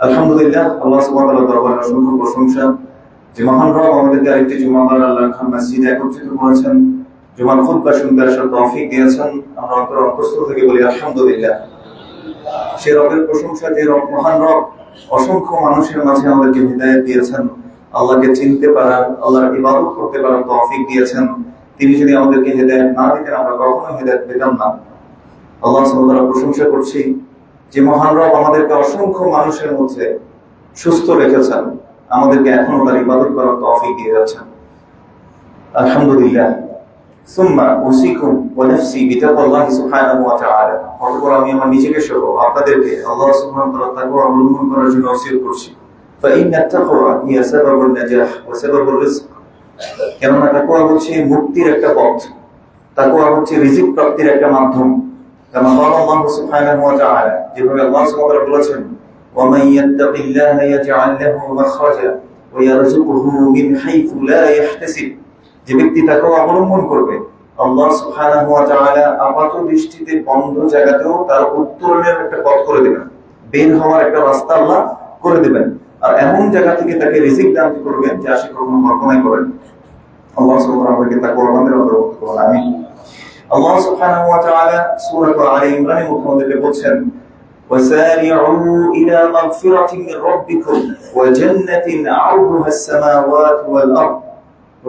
আলহামদুলিল্লাহ, আল্লাহ সুবহানাহু ওয়া তাআলার দরবারে অসংখ্য প্রশংসা যে মহান রব আমাদেরকে আরেকটি জুমাবার আল্লাহর খান মসজিদে একত্রিত করেছেন, জুমার খুতবা শুনতে আসার তৌফিক দিয়েছেন। আমরা অন্তঃস্থল থেকে বলি আলহামদুলিল্লাহ। সে রবের প্রশংসা যে রব মহান রব অসংখ্য মানুষের মাঝে আমাদেরকে হিদায়াত দিয়েছেন, আল্লাহকে চিনতে পারার, আল্লাহর ইবাদত করতে পারার তৌফিক দিয়েছেন। তিনি যদি আমাদেরকে হিদায়াত না দিতেন আমরা কখনো হিদায়াত পেতাম না। আল্লাহ সুবহানাহু ওয়া তাআলার প্রশংসা করছি যে মহান রব আমাদেরকে অসংখ্য মানুষের মধ্যে সুস্থ রেখেছেন, আমাদেরকে এখনো তার ইবাদত করার তৌফিক দিয়ে যাচ্ছেন। আলহামদুলিল্লাহ। সুম্মা উসিকুম ওয়া নাফসি বিতাকওয়াল্লাহি সুবহানাহু ওয়া তাআলা। অতঃপর আমি আমার নিজেকে সহ আপনাদেরকে আল্লাহ সুবহানাহু ওয়া তাআলার তাকওয়া অবলম্বন করার জন্য ওসিয়ত করছি। ফাইন্না তাকওয়া হিয়া সাবাবুন নাজাহ ওয়া সাবাবুর রিজক। কেননা তাকওয়া হচ্ছে মুক্তির একটা পথ, তাকওয়া হচ্ছে রিজিক প্রাপ্তির একটা মাধ্যম। كما قال الله سبحانه وتعالى যেভাবে আল্লাহ সুবহানাহু ওয়া তাআলা বলেছেন, ومن يتق الله يجعل له مخرجا ويرزقه من حيث لا يحتسب। যে ব্যক্তি তাকওয়া অবলম্বন করবে আল্লাহ সুবহানাহু ওয়া তাআলা আপাত দৃষ্টিতে বন্ধ জায়গাতেও তার উত্তরণের একটা পথ করে দেবেন, বের হওয়ার একটা রাস্তা আল্লাহ করে দেবেন, আর এমন জায়গা থেকে তাকে রিজিক দান করবেন যা সে কখনো কল্পনাই করেন। আল্লাহ সুবহানাহু ওয়া তাআলা তাকওয়া আমাদের অন্তর্ভুক্ত করুন, আমিন। আল্লাহ সুবহানাহু ওয়া তাআলা সূরা আলে ইমরানের মধ্যে আমাদেরকে বলছেন, ওয়াসারিউ ইলা মাগফিরাতিন মির রাব্বিকুম ওয়া জান্নাতিন আরদুহা আস-সামাওয়াতু ওয়াল আরদ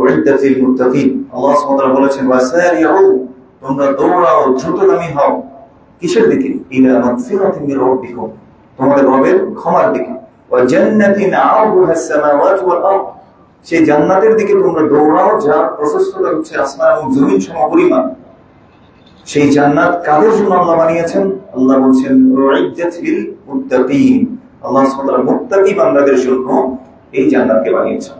উইদ্দাত লিল মুত্তাকিন। আল্লাহ সুবহানাহু ওয়া তাআলা বলেছেন, ওয়াসারিউ, তোমরা দৌড়াও, দ্রুতগামী হও কিসের দিকে? ইলা মাগফিরাতিন মির রাব্বিকুম, তোমাদের রবের ক্ষমার দিকে। ওয়া জান্নাতিন আরদুহা আস-সামাওয়াতু ওয়াল আরদ, সেই জান্নাতের দিকে তোমরা দৌড়াও যার প্রশস্ততা হচ্ছে আসমান এবং জমিন সমপরিমাণ। সেই জান্নাত কাদের জন্য আল্লাহ বানিয়েছেন? আল্লাহ বলছেন উইদ্দাত লিল মুত্তাকিন, আল্লাহ সুবহানাহু ওয়া তাআলা মুত্তাকি বান্দাদের জন্য এই জান্নাতকে বানিয়েছেন।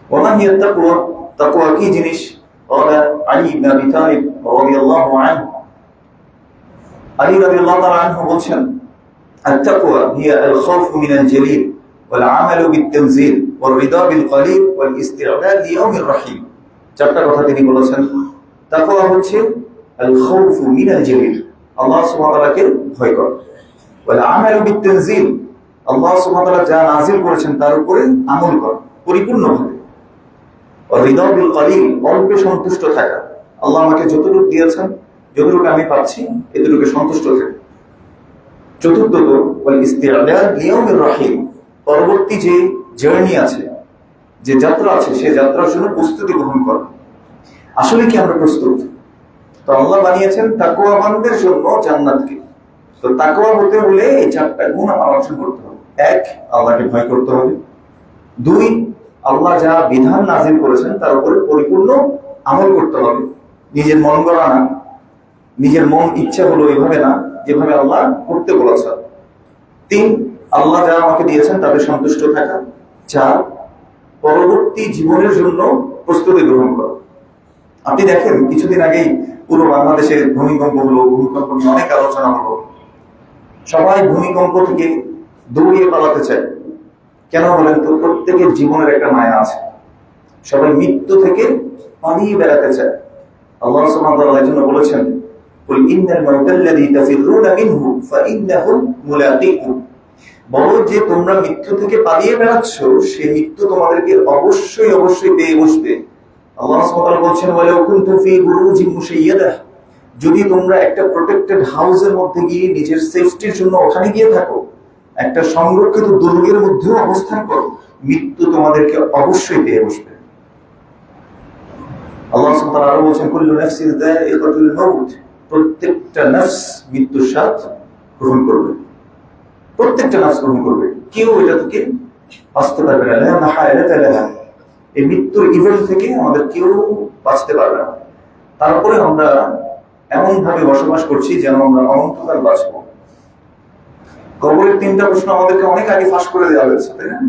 ওয়া মান ইয়াত্তাকওয়া, তাকওয়া কি জিনিস? ক্বালা আলী ইবনে আবি তালিব রাদিয়াল্লাহু আনহু, আলী রাদিয়াল্লাহু তাআলা আনহু বলছেন, আত-তাকওয়া হিয়া আল-খাউফু মিনাল জালিল ওয়াল আমালু বিত-তানজিল ওয়াল রিদা বিল কলিল ওয়াল ইস্তি'দাদ লিয়াউমির রাহিম। চারটা কথা তিনি বলেছেন। তাকওয়া হচ্ছে আল-খাউফু মিনাল জালিল, আল্লাহ সুবহানাহু ওয়া তাআলাকে ভয় করা। ওয়াল আমালু বিত-তানজিল, আল্লাহ সুবহানাহু ওয়া তাআলা যা নাযিল করেছেন তার উপরে আমল করা পরিপূর্ণভাবে। ওয়াল রিদা বিল কলিল, অল্পে সন্তুষ্ট থাকা, আল্লাহ আমাকে যতটুকু দিয়েছেন, যতটুকু আমি পাচ্ছি এতটুকু সন্তুষ্ট থাকা। চতুর্থত ওয়াল ইস্তি'দাদ লিয়াউমির রাহিম, পরবর্তী যে জার্নি আছে, যে যাত্রা আছে, সেই যাত্রার জন্য প্রস্তুতি গ্রহণ করা। আসলে কি আমরা প্রস্তুত? তো আল্লাহ বানিয়েছেন তাকওয়াবানদের জন্য জান্নাতকে। তো তাকওয়া হতে হলে এই চারটা গুণ আমার অর্জন করতে হবে। এক, আল্লাহকে ভয় করতে হবে। দুই, আল্লাহ যা বিধান নাযিল করেছেন তার উপরে পরিপূর্ণ আমল করতে হবে, নিজের মন গড়া না, নিজের মন ইচ্ছা হলো এভাবে না, যেভাবে আল্লাহ করতে বলেছেন। তিন, আল্লাহ যা আমাকে দিয়েছেন তাতে সন্তুষ্ট থাকা। চার, পরবর্তী জীবনের জন্য প্রস্তুতি গ্রহণ করা। আপনি দেখেন কিছুদিন আগেই পুরো বাংলাদেশে ভূমিকম্প হলো, ভূমিকম্প নিয়ে অনেক আলোচনা হলো। সবাই ভূমিকম্প থেকে দৌড়িয়ে পালাতে চায়। কেন বলেন তো? প্রত্যেকের জীবনের একটা মায়া আছে, সবাই মৃত্যু থেকে পালিয়ে বেড়াতে চায়। আল্লাহ সুবহানাহু ওয়া তাআলা এর জন্য বলেছেন, কুল ইন্নাল মাউতাল্লাযী তাফিরুনা মিনহু ফাইন্নাহু মুলাকীকুম, বলো যে তোমরা মৃত্যু থেকে পালিয়ে বেড়াচ্ছ, সেই মৃত্যু তোমাদেরকে অবশ্যই অবশ্যই পেয়ে বসবে। আল্লাহ সুবহানাহু ওয়া তাআলা বলছেন, ওয়ালাউ কুনতুম ফী বুরুজিন মুশাইয়াদাহ, যদি তোমরা একটা প্রোটেক্টেড হাউসের মধ্যে গিয়ে নিজের সেফটির জন্য ওখানে গিয়ে থাকো, একটা সংরক্ষিত দুর্গের মধ্যেও অবস্থান করো, মৃত্যু তোমাদেরকে অবশ্যই পেয়ে বসবে। আল্লাহ সুবহানাহু ওয়া তাআলা আরো বলছেন, কুল্লু নাফসিন যায়িকাতুল মাউত, প্রত্যেকটা নফস মৃত্যুর স্বাদ গ্রহণ করবে, প্রত্যেকটা নফস গ্রহণ করবে, কেউ এটা থেকে বাঁচতে পারবে না। লা মাহালাতা লাহা, এই মৃত্যুর ইভেন্ট থেকে আমাদের কেউ বাঁচতে পারবে না। তারপরে আমরা এমন ভাবে বসবাস করছি যেন আমরা অনন্তকাল বাঁচবো। কবরের তিনটা প্রশ্ন আমাদেরকে অনেক আগে ফাঁস করে দেওয়া হয়েছে, তাই না?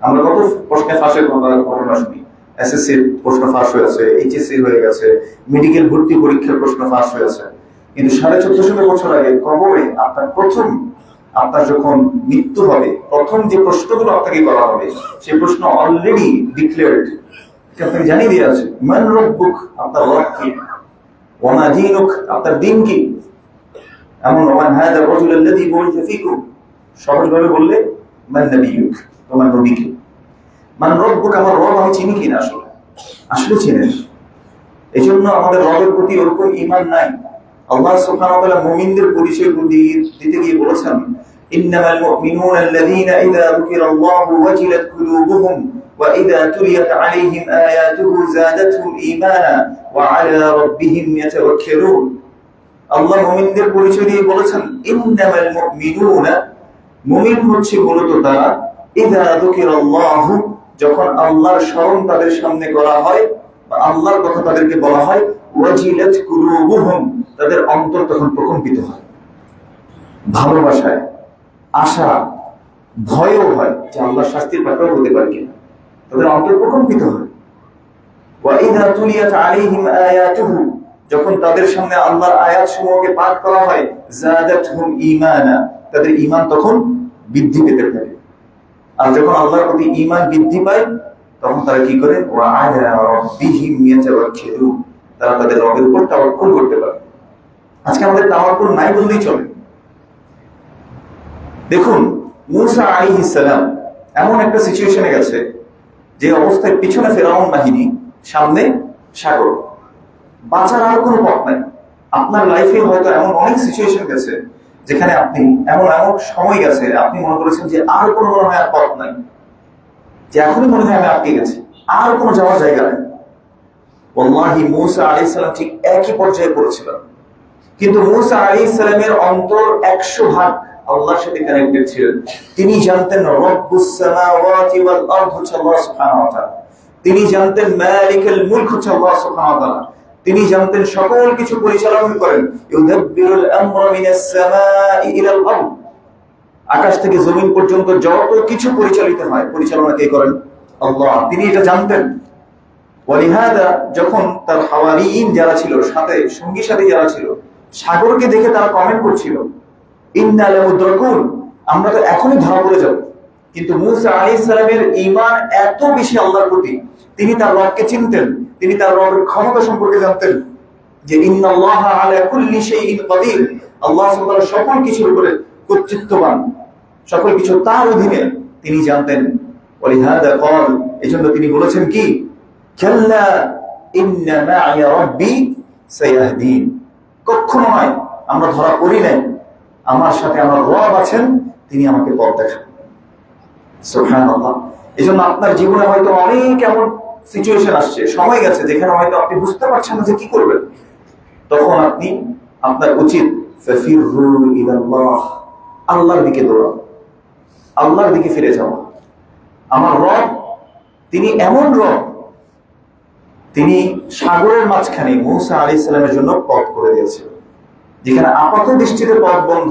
আমরা কত প্রশ্নে ফাঁসের ঘটনা শুনি। এসএসসির প্রশ্ন ফাঁস হয়েছে, এইচএসসি হয়ে গেছে, মেডিকেল ভর্তি পরীক্ষার প্রশ্ন ফাঁস হয়েছে। কিন্তু 1450 বছর আগে কবরে আপনার যখন মৃত্যু হবে, প্রথম যে প্রশ্নগুলো আপনাকে করা হবে, সেই প্রশ্ন অলরেডি ডিক্লেয়ার্ড, আপনাকে জানিয়ে দেওয়া আছে। মান রব্বুক, আপনার রব কি? ওয়া মা দীনুক, আপনার দিন কি? এমন ওমান হাযা রাজুল আল্লাযী বুইসা ফীকুম, সহজভাবে বললে মান নাবিয়ুক, তোমার নবীকে। মান রব্বুক, আমার রব আমি চিনি কিনা, আসলে চিনেন। এই জন্য আমাদের রবের প্রতি ওরকম ঈমান নাই। আল্লাহ সুবহানাহু ওয়া তাআলা মুমিনদের পরিচয় দিতে গিয়ে বলেছেন, ইন্নামাল মুমিনুনা আল্লাযীনা ইযা যুকিরাল্লাহু ওয়াজিলাত কুলুবুহুম ওয়া ইযা তুলিয়াত আলাইহিম আয়াতুহু যাদাতহুম ঈমানা ওয়া আলা রাব্বিহিম ইয়াতাওয়াক্কালুন। আল্লাহ মুমিনদের পরিচয় দিয়ে বলেছেন, ইন্নামাল মুমিনুনা, মুমিন হচ্ছে মূলত তারা, ইযা যুকিরাল্লাহু, যখন আল্লাহর স্মরণ তাদের সামনে করা হয় বা আল্লাহর কথা তাদেরকে বলা হয়, ওয়াজিলাত কুলুবুহুম, তাদের অন্তর তখন প্রকম্পিত হয়, ভালোবাসায়, আশা, ভয়ও হয় যে আল্লাহর শাস্তির ব্যাপার হতে পারে কিনা, তাদের অন্তর প্রকম্পিত হয়। ওয়া ইযা তুলিয়াত আলাইহিম আয়াতুহু, যখন তাদের সামনে আল্লাহর আয়াতসমূহকে পাঠ করা হয়, যাদাতহুম ঈমানা, তাদের ঈমান তখন বৃদ্ধি পেতে থাকে। আর যখন আল্লাহর প্রতি ঈমান বৃদ্ধি পায়, তখন তারা কি করে, ওয়া আলা রাব্বিহিম ইয়াতাওয়াক্কালুন, তারা তাদের রবের উপর তাওয়াক্কুল করতে পারে। আজকে আমাদের তাওয়াক্কুল নাই বললেই চলে। দেখুন, মূসা আলাইহিস সালাম এমন একটা সিচুয়েশনে গেছে যে অবস্থায় পিছনে ফেরাউন বাহিনী, সামনে সাগর, বাঁচার আর কোনো পথ নাই। আপনার লাইফে হয়তো এমন অনেক সিচুয়েশন গেছে যেখানে আপনি এমন সময় গেছে, আপনি মনে করেছেন যে আর কোনো মনে হয় আর পথ নাই, যে এখনই মনে হয় আমি আটকে গেছি, আর কোনো যাওয়ার জায়গা নেই। ওয়াল্লাহি মূসা আলাইহিস সালাম ঠিক একই পর্যায়ে পড়েছিলেন, কিন্তু মূসা আলাইহিস সালামের অন্তর 100 ভাগ আল্লাহর সাথে কানেক্টেড ছিল। তিনি জানতেন রব্বুস সামাওয়াতি ওয়াল আরদ হচ্ছে আল্লাহ সুবহানাহু ওয়া তাআলা। তিনি জানতেন মালিকুল মুলক হচ্ছে আল্লাহ সুবহানাহু ওয়া তাআলা। তিনি জানতেন সকল কিছু পরিচালনা করেন, ইউদাব্বিরুল আমরা মিনাস সামাই ইলাল আরদ, আকাশ থেকে জমিন পর্যন্ত যত কিছু পরিচালিত হয়, পরিচালনা কে করেন? আল্লাহ। তিনি এটা জানতেন। ওয়ালিহাদা, যখন তার হাওয়ারিয়িন যারা ছিল, সাথে সঙ্গী সাথী যারা ছিল, সাগরকে দেখে তারা কমেন্ট করছিল, ইন্না লামুদরাকুন, আমরা তো এখনই ধরা পড়ে যাব। কিন্তু মূসা আলাইহিস সালামের ঈমান এত বেশি আল্লাহর প্রতি, তিনি তার রবকে চিনতেন, তিনি তার রবের ক্ষমতা সম্পর্কে জানতেন যে ইন্নাল্লাহা আলা কুল্লি শাইইন কাদির, আল্লাহ সুবহানাহু ওয়া তাআলা সকল কিছুর উপরে কর্তৃত্ববান, সকল কিছু তার অধীনে, তিনি জানতেন। ওয়ালিহাদা ক্বাল, এজন্য তিনি বলেছেন কি, কাল্লা ইন্না মা'ইয়া রাব্বি সায়াহদিন, কখনো নয়, আমরা ধরা পড়ি নাই, আমার সাথে আমার রব আছেন, তিনি আমাকে পথ দেখাবেন। সুবহানাল্লাহ। এজন্য আপনার জীবনে হয়তো অনেক এমন সিচুয়েশন আসছে, সময় গেছে যেখানে হয়তো আপনি বুঝতে পারছেন না যে কি করবেন, তখন আপনার উচিত ফাফিরু ইলাল্লাহ, আল্লাহর দিকে দৌড়ান, আল্লাহর দিকে ফিরে যাওয়া। আমার রব, তিনি এমন রব, তিনি সাগরের মাঝখানে মূসা আলাইহিস সালামের জন্য পথ করে দিয়েছেন, যেখানে আপাত দৃষ্টিতে পথ বন্ধ,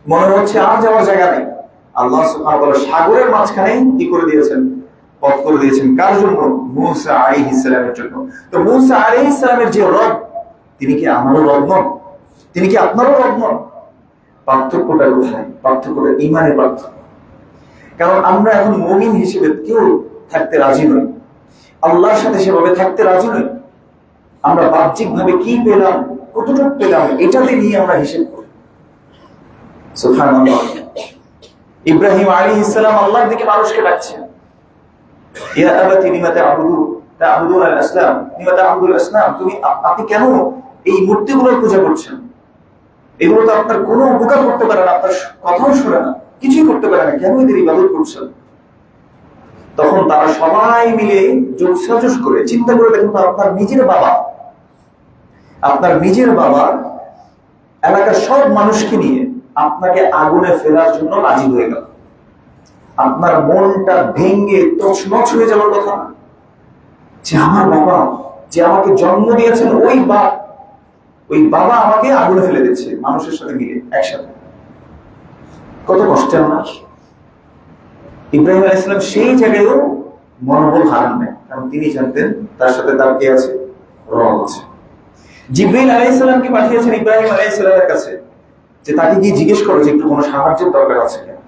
মনে হচ্ছে আর যাওয়ার জায়গা নেই। আল্লাহ সুবহানাহু ওয়া তাআলা সাগরের মাঝখানে কি করে দিয়েছেন? পথ করে দিয়েছেন। কার জন্য? মূসা আলাইহিস সালামের জন্য। তো মূসা আলাইহিস সালামের যে রব, তিনি কি আমারও রব নন? তিনি কি আপনারও রব নন? পার্থক্যটা কোথায়? পার্থক্যটা ঈমানের পার্থক্য। কারণ আমরা এখন মুমিন হিসেবে কেউ থাকতে রাজি নই, আল্লাহর সাথে সেভাবে থাকতে রাজি নই। আমরা বাহ্যিকভাবে কি পেলাম, কতটুকু পেলাম, এটাতে নিয়ে আমরা হিসেব করি। সুবহানাল্লাহ। ইব্রাহিম আলাইহিস সালাম আল্লাহর দিকে মানুষকে ডাকছেন, ইয়া আবাতি লিমা তা'বুদুনা আল-আসনাম, লিমা তা'বুদুল আসনাম, আপনি কেন এই মূর্তিগুলোর পূজা করছেন? এগুলো তো আপনার কোনো উপকার করতে পারে না, আপনার কথাও শোনে না, কিছুই করতে পারে না, কেন এদের ইবাদত করছেন? তখন তারা সবাই মিলে যোগসাজশ করে চিন্তা করে দেখুন, আপনার নিজের বাবা এলাকার সব মানুষকে নিয়ে আপনাকে আগুনে ফেলার জন্য রাজি হয়ে গেল। আপনার মনটা ভেঙে তছনছ হয়ে যাওয়ার কথা না, যে আমার বাবা, যে আমাকে জন্ম দিয়েছেন, ওই বাবা আমাকে আগুনে ফেলে দিচ্ছে মানুষের সাথে মিলে একসাথে। কত কষ্টের না? ইব্রাহিম আলাইহিস সালাম সেই জায়গায়ও মনোবল হারান নাই, কারণ তিনি জানতেন তার সাথে তার কে আছে? রব আছে। জিবরাইল আলাইহিস সালামকে পাঠিয়েছেন ইব্রাহিম আলাইহিস সালামের কাছে, যে তাকে গিয়ে জিজ্ঞেস করো যে একটু কোনো সাহায্যের দরকার আছে কিনা।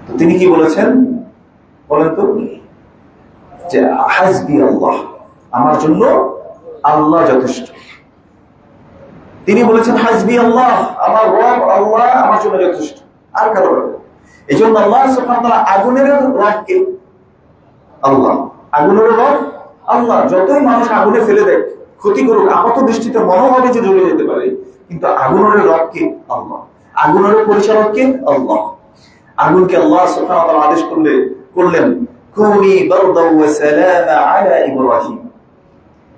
তো তিনি কি বলেছেন বলেন তো? যে হাসবি আল্লাহ, আমার জন্য আল্লাহ যথেষ্ট। তিনি বলেছেন হাসবি আল্লাহ, আমার রব আল্লাহ আমার জন্য যথেষ্ট, আর কারো। এই জন্য আল্লাহ সুবহানাহু ওয়া তাআলা আগুনের রবকে আল্লাহ, আগুনের রব আল্লাহ। যতই মানুষ আগুনে ফেলে দেয়, ক্ষতি করুক, আপাত দৃষ্টিতে মনে হবে যে জ্বলে যেতে পারে, কিন্তু আগুনের রবকে আল্লাহ, আগুনের পরিচালককে আল্লাহ। আগুনকে আল্লাহ সুবহানাহু ওয়া তাআলা আদেশ করলেন কুনি বারদাও ওয়া সালামা আলা ইব্রাহিম,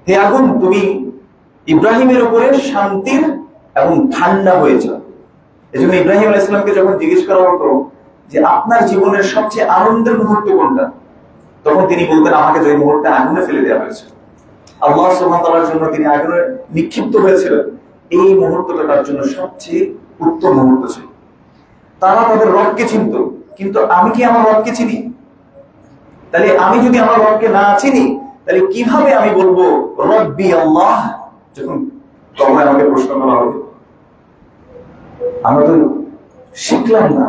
হে আগুন তুমি ইব্রাহিমের উপরে শান্তির এবং ঠান্ডা হয়ে যাও। এজন্য ইব্রাহিম আলাইহিস সালামকে যখন জিজ্ঞেস করা হতো যে আপনার জীবনের সবচেয়ে আনন্দের মুহূর্ত কোনটা, তখন তিনি বলতেন আমাকে যে মুহূর্তে আগুনে ফেলে দেওয়া হয়েছে, আল্লাহ সুবহানাহু ওয়া তাআলার জন্য তিনি আগুনে নিক্ষিপ্ত হয়েছিলেন, এই মুহূর্তটা তার জন্য সবচেয়ে উত্তম মুহূর্ত ছিল। তারা তাদের রবকে চিনত, কিন্তু আমি কি আমার রবকে চিনি? তাহলে আমি যদি আমার রবকে না চিনি, তাহলে কিভাবে আমি বলবো রব্বি আল্লাহ যখন তখন আমাকে প্রশ্ন করা হবে? আমরা তো শিখলাম না,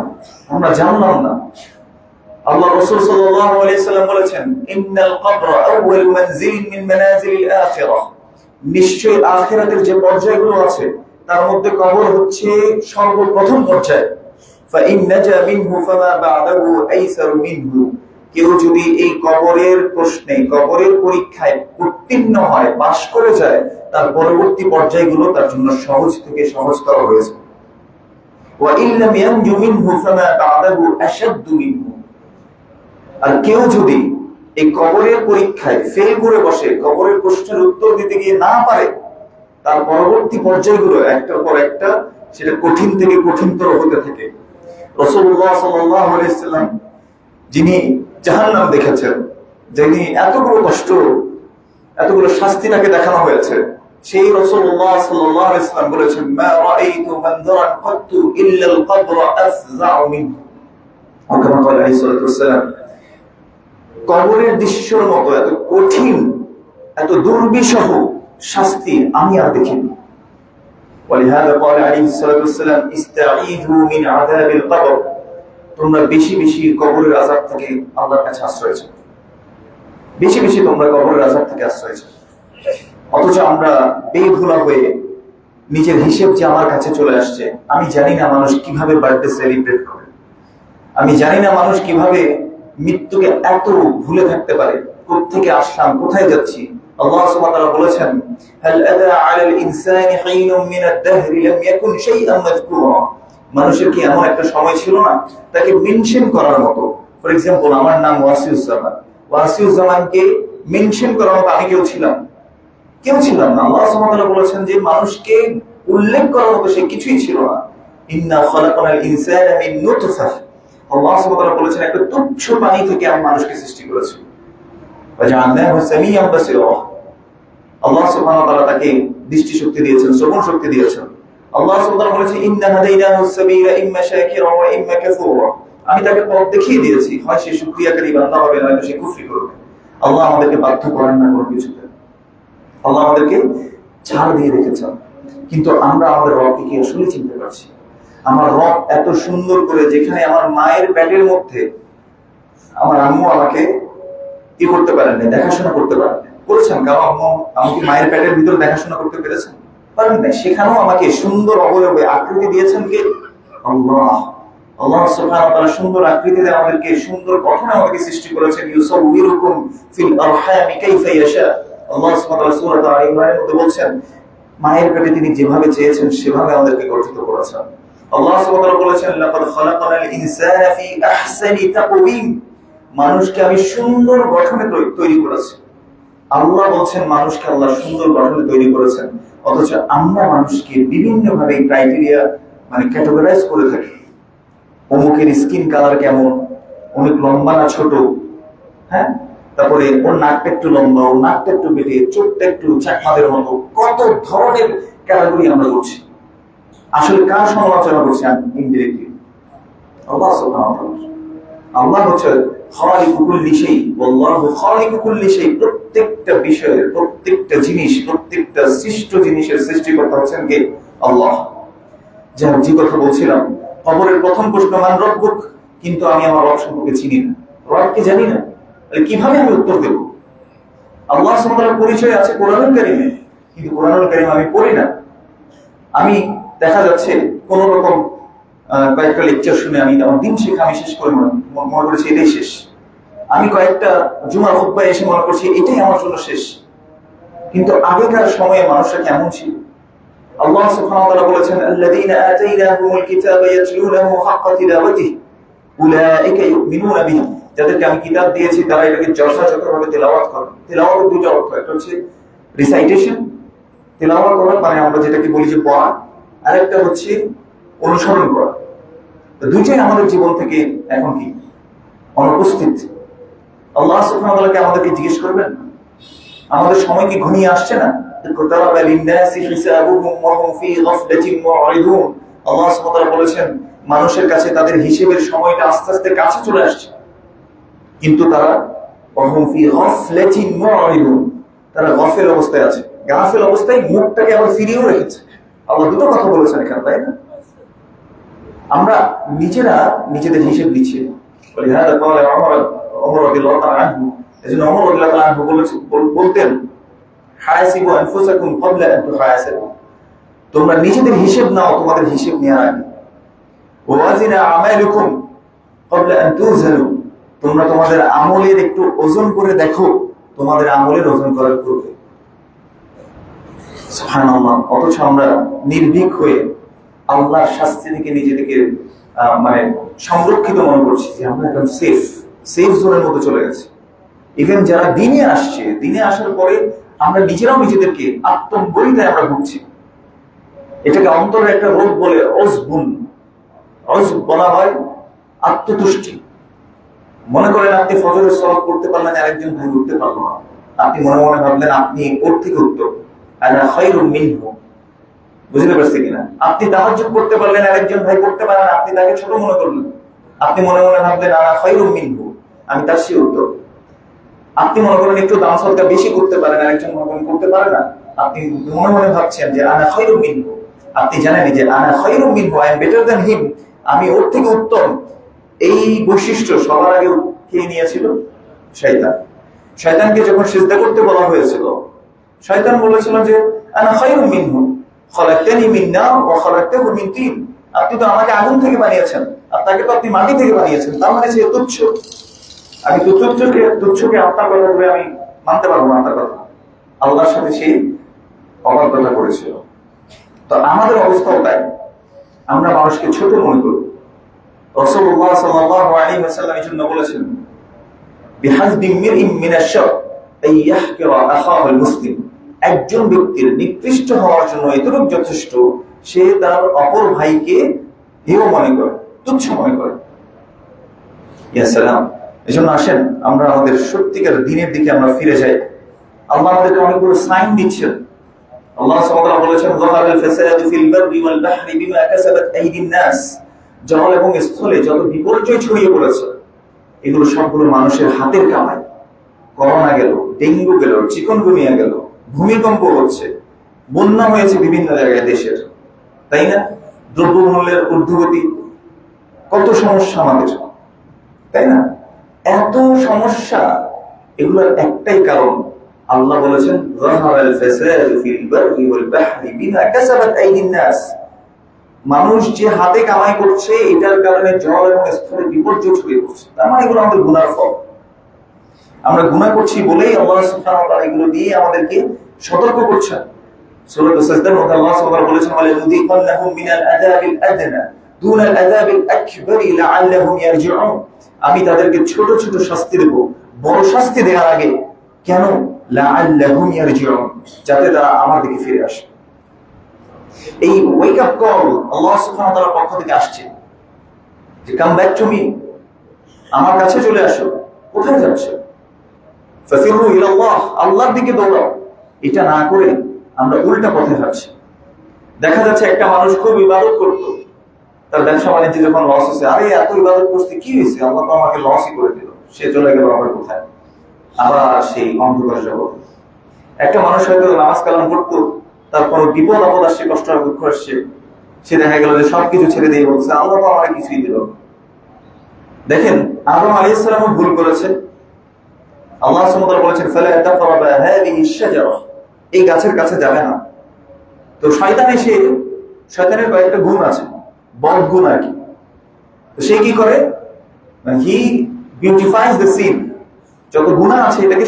আমরা জানলাম না। আল্লাহ রাসূল সাল্লাল্লাহু আলাইহি সাল্লাম বলেছেন ইন্নাল কবর আউয়াল মানজিল মিন মানাজিলিল আখিরাহ, নিশ্চয়ই আখিরাতের যে পর্যায়গুলো আছে তার মধ্যে কবর হচ্ছে সর্বপ্রথম পর্যায়। ফাইন নাজা মিনহু ফামা বা'দাহু আইসারু মিনহু, কেউ যদি এই কবরের প্রশ্নে, কবরের পরীক্ষায় উত্তীর্ণ হয়, পাশ করে যায়, তার পরবর্তী পর্যায়গুলো তার জন্য সহজ থেকে সহজতর হয়েছে। ওয়া ইল্লাম ইয়ানজু মিনহু ফামা বা'দাহু আশাদ্দু মিনহু, আর কেউ যদি এই কবরের পরীক্ষায় ফেল করে বসে, কবরের প্রশ্নের উত্তর দিতে গিয়ে না পারে, তার পরবর্তী পর্যায়গুলো একটার পর একটা সেটা কঠিন থেকে কঠিনতর হতে থাকে। রাসূলুল্লাহ সাল্লাল্লাহু আলাইহি সাল্লাম যিনি জাহান্নাম দেখেছেন, যিনি এতগুলো কষ্ট, এতগুলো শাস্তি তাকে দেখানো হয়েছে, সেই রাসূলুল্লাহ সাল্লাল্লাহু আলাইহি সাল্লাম বলেছেন মা রাআইতু মানজারান কাত্তু ইল্লা আল কবর আফযাউ মিনহু। ওয়া ক্মা আলাইহিস সালাতু ওয়াস সালাম, কবরের দৃশ্যের মতো এত কঠিন, এত দুর্বিষহ শাস্তি আমি আর দেখিনি। ولهذا قال عليه الصلاة والسلام استعيذوا من عذاب القبر, তোমরা বেশি বেশি কবরের আযাব থেকে আল্লাহর কাছে আশ্রয় চাও, বেশি বেশি তোমরা কবরের আযাব থেকে আশ্রয় চাও। অথচ আমরা বেহুলা হয়ে নিজের হিসেব যে আমার কাছে চলে আসছে, আমি জানি না মানুষ কিভাবে বার্থডে সেলিব্রেট করে, আমি জানি না মানুষ কিভাবে মৃত্যুকে এত ভুলে থাকতে পারে, কোত্থেকে আসলাম, কোথায় যাচ্ছি। আল্লাহ সুবহানাহু ওয়া তাআলা বলেছেন হাল আতা আলাল ইনসানি হিনুম মিনাদ দাহরি লাম ইয়াকুন শাইআন মাযকুরা, মানুষের কি এমন একটা সময় ছিল না তাকে মেনশন করার মতো? ফর এক্সাম্পল, আমার নাম ওয়াসিউজ্জামান, ওয়াসিউজ্জামানকে মেনশন করার মতো আমি কেউ ছিলাম না। আল্লাহ সুবহানাহু ওয়া তাআলা বলেছেন যে মানুষকে উল্লেখ করার মতো সে কিছুই ছিল না। ইন্না খালাকনাল ইনসানা মিন নুতফাহ, আল্লাহ সুবহানাহু ওয়া তাআলা বলেছেন একটা তুচ্ছ পানি থেকে আমি মানুষকে সৃষ্টি করেছি। ওয়াজআলনাহু সামিয়ান বাসীরা, আল্লাহ সুবহানাহু ওয়া তাআলা তাকে দৃষ্টি শক্তি দিয়েছেন, শ্রবণ শক্তি দিয়েছেন। আল্লাহ সুবহানাহু ওয়া তাআলা বলেছেন ইন্না হাদাইনাহুস সাবিলা ইম্মা শাকিরা ওয়া ইম্মা কাফুরা, আমি তাকে পথ দেখিয়ে দিয়েছি, হয় সে শুকরিয়াকারী বান্দা হবে, নয়তো সে কুফরি করবে। আল্লাহ আমাদেরকে বাধ্য করেন না কোনো কিছুতে, আল্লাহ আমাদেরকে ছাড় দিয়ে রেখেছেন। কিন্তু আমরা আমাদের রবকে কি আসলে চিনতে পারছি? আমার রব এত সুন্দর করে, যেখানে আমার মায়ের পেটের মধ্যে আমার আম্মু আমাকে কি করতে পারেন না, দেখাশোনা করতে পারেন, করেছেন। কারণ আম্মু আমাকে মায়ের পেটের ভিতরে দেখাশোনা করতে পেরেছেন, পারেন না। সেখানেও আমাকে সুন্দর অবয়বে আকৃতি দিয়েছেন কে? আল্লাহ। আল্লাহ সুবহানাহু ওয়া তাআলা সুন্দর আকৃতিতে আমাদেরকে, সুন্দর গঠনে আমাদেরকে সৃষ্টি করেছেন। ইউসাউবিরুকুম ফিল আরহামি কাইফা ইয়াশা, আল্লাহ সুবহানাহু ওয়া তাআলা সূরা আল ইমরানের মধ্যে বলছেন মায়ের পেটে তিনি যেভাবে চেয়েছেন সেভাবে আমাদেরকে গঠিত করেছেন। আল্লাহ সুবহানাহু ওয়া তাআলা বলেছেন লাকাদ খালাকনাল ইনসানা ফি আহসানি তাকওয়িম, মানুষকে আমি সুন্দর গঠনে তৈরি করেছি। আল্লাহ বলছেন মানুষকে আল্লাহ সুন্দর গঠনে তৈরি করেছেন, অথচ আমরা মানুষকে বিভিন্ন ভাবে ক্রাইটেরিয়া ক্যাটাগরাইজ করে থাকি। অমুকের স্কিন কালার কেমন, অনেক লম্বা না ছোট, হ্যাঁ, তারপরে ওর নাকটা একটু লম্বা, ওর নাকটা একটু বেটে, চোখটা একটু চাকমাদের মতো, কত ধরনের ক্যাটাগরি আমরা করছি। আসলে কার সমালোচনা করছি? ইনডিরেক্টলি আল্লাহ সুবহানাহু ওয়া তাআলা। আল্লাহ হচ্ছে খালিকু কুল্লি শাই, আল্লাহু খালিকু কুল্লি শাই, প্রত্যেকটা বিষয়ের, প্রত্যেকটা জিনিস, প্রত্যেকটা সৃষ্ট জিনিসের সৃষ্টিকর্তা হচ্ছেন কে? আল্লাহ। যার যে কথা বলছিলাম, কবরের প্রথম প্রশ্ন মান রব্বুক, কিন্তু আমি আমার রব সম্পর্কে চিনি না, রবকে জানি না, তাহলে কিভাবে আমি উত্তর দেব? আল্লাহ সুবহানাহু ওয়া তাআলার পরিচয় আছে কোরআনুল কারীমে, কিন্তু কোরআনুল কারীম আমি পড়ি না। আমি দেখা যাচ্ছে কোন রকম কয়েকটা লেকচার শুনে আমি আমার দিন শেখা আমি শেষ করে মনে করেছি এটাই শেষ। আমি কয়েকটা জুমার খুতবায় এসে মনে করছি এটাই আমার জন্য শেষ। কিন্তু আগেকার সময়ে মানুষরা কেমন ছিল? আল্লাহ সুবহানাহু ওয়া তাআলা বলেছেন, আল্লাযীনা আতাইনাহুমুল কিতাবা ইয়াতলুনাহু হাক্কা তিলাওয়াতিহি উলাইকা ইউমিনুনা বিহি। যাদেরকে আমি কিতাব দিয়েছি তারা এটাকে যথাযথভাবে তেলাওয়াত করে। তেলাওয়াতের দুটো অর্থ, একটা হচ্ছে রিসাইটেশন, তেলাওয়াত করা মানে আমরা যেটাকে বলি যে পড়া, আর একটা হচ্ছে অনুসরণ করা। তো দুইটাই আমাদের জীবন থেকে এখন কি অনুপস্থিত। আল্লাহ সুবহানাহু ওয়া তাআলা আমাদেরকে জিজ্ঞেস করবেন আমাদের সময় কি ঘনিয়ে আসছে না? আল্লাহ সুবহানাহু ওয়া তাআলা বলেছেন মানুষের কাছে তাদের হিসেবের সময়টা আস্তে আস্তে কাছে চলে আসছে, কিন্তু তারা তারা গফেল অবস্থায় আছে। গাফেল অবস্থায় মুখটাকে আবার ফিরিয়েও রেখেছে। আল্লাহ দুটো কথা বলেছেন এখানে, তাই না? আমরা নিজেরা নিজেদের হিসেব দিচ্ছি। বলতেন তোমরা নিজেদের হিসেব নাও তোমাদের হিসেব নেওয়ার আগে। তোমরা তোমাদের আমলের একটু ওজন করে দেখো তোমাদের আমলের ওজন করার পূর্বে। সুবহানাল্লাহ। অথচ আমরা নির্ভীক হয়ে আল্লাহর শাস্তি থেকে নিজেদেরকে মানে সংরক্ষিত মনে করছি যে আমরা একদম সেফ জোনের মধ্যে চলে গেছি। ইভেন যারা দিনে আসছে, দিনে আসার পরে আমরা নিজেরাও নিজেদেরকে আত্মবলিদায় আমরা ভুগছি। এটাকে অন্তরের একটা রোগ বলে অজবুন। অজব বলা হয় আত্মতুষ্টি। মনে করেন আপনি ফজরের সালাত করতে পারলেন, আরেকজন ভাই উঠতে পারলো না, আপনি মনে মনে ভাবলেন আপনি ওর থেকে উত্তম, আনা খায়রুম মিনহু। বুঝতে পারছি কিনা? আপনি তাহাজ্জুদ করতে পারলেন, আরেকজন ভাই করতে পারে না, আপনি তাকে ছোট মনে করলেন, আপনি মনে মনে ভাবলেন আনা খায়রুম মিনহু, আমি তার চেয়ে উত্তম। আপনি মনে করেন একটু দান সদকা বেশি করতে পারেন, আরেকজন মনে করেন করতে পারে না, আপনি মনে মনে ভাবছেন যে আনা খায়রুম মিনহু। আপনি জানেন যে আনা খায়রুম মিনহু, আই এম বেটার দ্যান হিম, আমি ওর থেকে উত্তম। এই বৈশিষ্ট্য সবার আগে কে নিয়েছিল? শয়তান। শয়তানকে যখন সিজদা করতে বলা হয়েছিল, শয়তান বলেছিল যে আনা খায়রুম মিনহু খলাকতানি মিন নার ওয়া খলাকতাহু মিন তিন। আপনি তো আমাকে আগুন থেকে বানিয়েছেন, আপনাকে তো আপনি মাটি থেকে বানিয়েছেন, তার মানে সে তুচ্ছ। আমি তুচ্ছকে আপনার কথা বলে আমি মানতে পারবো না আপনার কথা। আল্লাহর সাথে সেই অবাধ্যতা করেছিল। তো আমাদের অবস্থাও তাই, আমরা মানুষকে ছোট মনে করি। রাসূলুল্লাহ সাল্লাল্লাহু আলাইহি ওয়াসাল্লাম এই জন্য বলেছেন বিহাসবি মিরইন মিনাশ শার আন ইয়াহকিরা আখাহুল মুসলিম। একজন ব্যক্তির নিকৃষ্ট হওয়ার জন্য এতটুকু যথেষ্ট, সে তার অপর ভাইকে হেয় মনে করে, তুচ্ছ মনে করে। ইয়া সালাম। এজন্য আসেন আমরা আমাদের সত্যিকার দিনের দিকে আমরা ফিরে যাই। আল্লাহ আমাদেরকে অনেকগুলো সাইন দিচ্ছেন। আল্লাহ সুবহানাহু ওয়া তাআলা বলেছেন যাহারাল ফাসাদু ফিল বাররি ওয়াল বাহরি বিমা কাসাবাত আইদিন নাস। জল এবং স্থলে যত বিপর্যয় ছড়িয়ে পড়েছে এগুলো সবগুলো মানুষের হাতের কামাই। করোনা গেল, ডেঙ্গু গেল, চিকনগুনিয়া গেল, ভূমিকম্প হচ্ছে, বন্যা হয়েছে বিভিন্ন জায়গায় দেশের, তাই না? দ্রব্যমূল্যের ঊর্ধ্বগতি, কত সমস্যা আমাদের, তাই না? এত সমস্যা, এগুলোর একটাই কারণ। আল্লাহ বলেছেন যাহারাল ফাসাদু ফিল বাররি ওয়াল বাহরি বিমা কাসাবাত আইদিন নাস। মানুষ যে হাতে কামাই করছে এটার কারণে জল এবং স্থলে বিপর্যয় ছড়িয়ে পড়ছে। তার মানে এগুলো আমাদের গুনার ফল। আমরা গুনাহ করছি বলেই আল্লাহ সুবহানাহু ওয়া তাআলা এগুলো দিয়ে আমাদেরকে সতর্ক করছেন। সূরা সাজদার মধ্যে আল্লাহ সুবহানাহু ওয়া তাআলা বলেছেন ওয়ালাযীকান্নাহুম মিনাল আযাবিল আদনা দুনাল আযাবিল আকবারি লাআল্লাহুম ইয়ারজিউন। আমি তাদেরকে ছোট ছোট শাস্তি দেব বড় শাস্তি দেওয়ার আগে। কেন? লাআল্লাহুম ইয়ারজিউন, যাতে তারা আমার দিকে ফিরে আসে। এই ওয়েক আপ কল আল্লাহ সুবহানাহু ওয়া তাআলার পক্ষ থেকে আসছে যে কাম ব্যাক টু মি, আমার কাছে চলে আসো। কোথায় যাচ্ছ? ফাফিরু ইলাল্লাহ, আল্লাহর দিকে দৌড়াও। এটা না করে আমরা উল্টা পথে যাচ্ছি। দেখা যাচ্ছে একটা মানুষ খুব ইবাদত করত, তার ব্যবসা বাণিজ্যে যখন লস হচ্ছে, আরে এত ইবাদত করতে কি হয়েছে, আল্লাহ তো আমাকে লসই করে দিল, সে চলে গেল আবার কোথায়? আবার সেই অন্ধকার জগৎ। একটা মানুষ হয়তো নামাজ কালাম করতো, তারপর বিপদ আপদ আসছে, কষ্ট দুঃখ আসছে, সে দেখা গেল যে সবকিছু ছেড়ে দিয়ে বলছে আল্লাহ তো আমাকে কিছুই দিল। দেখেন আদম আলাইহিস সালাম ভুল করেছেন। আল্লাহ সুবহানাহু ওয়া তাআলা বলেছেন ফালা তাকরাবা হাযিহি আশ-শাজারা, এই গাছের কাছে যাবে না। তো শয়তান এসে, শয়তানের কয়েকটা গুণ আছে, বদ গুণ আর কি। তো সে কি করে, হি বিউটিফাইজ দ্য সিন, যত গুনাহ আছে এটাকে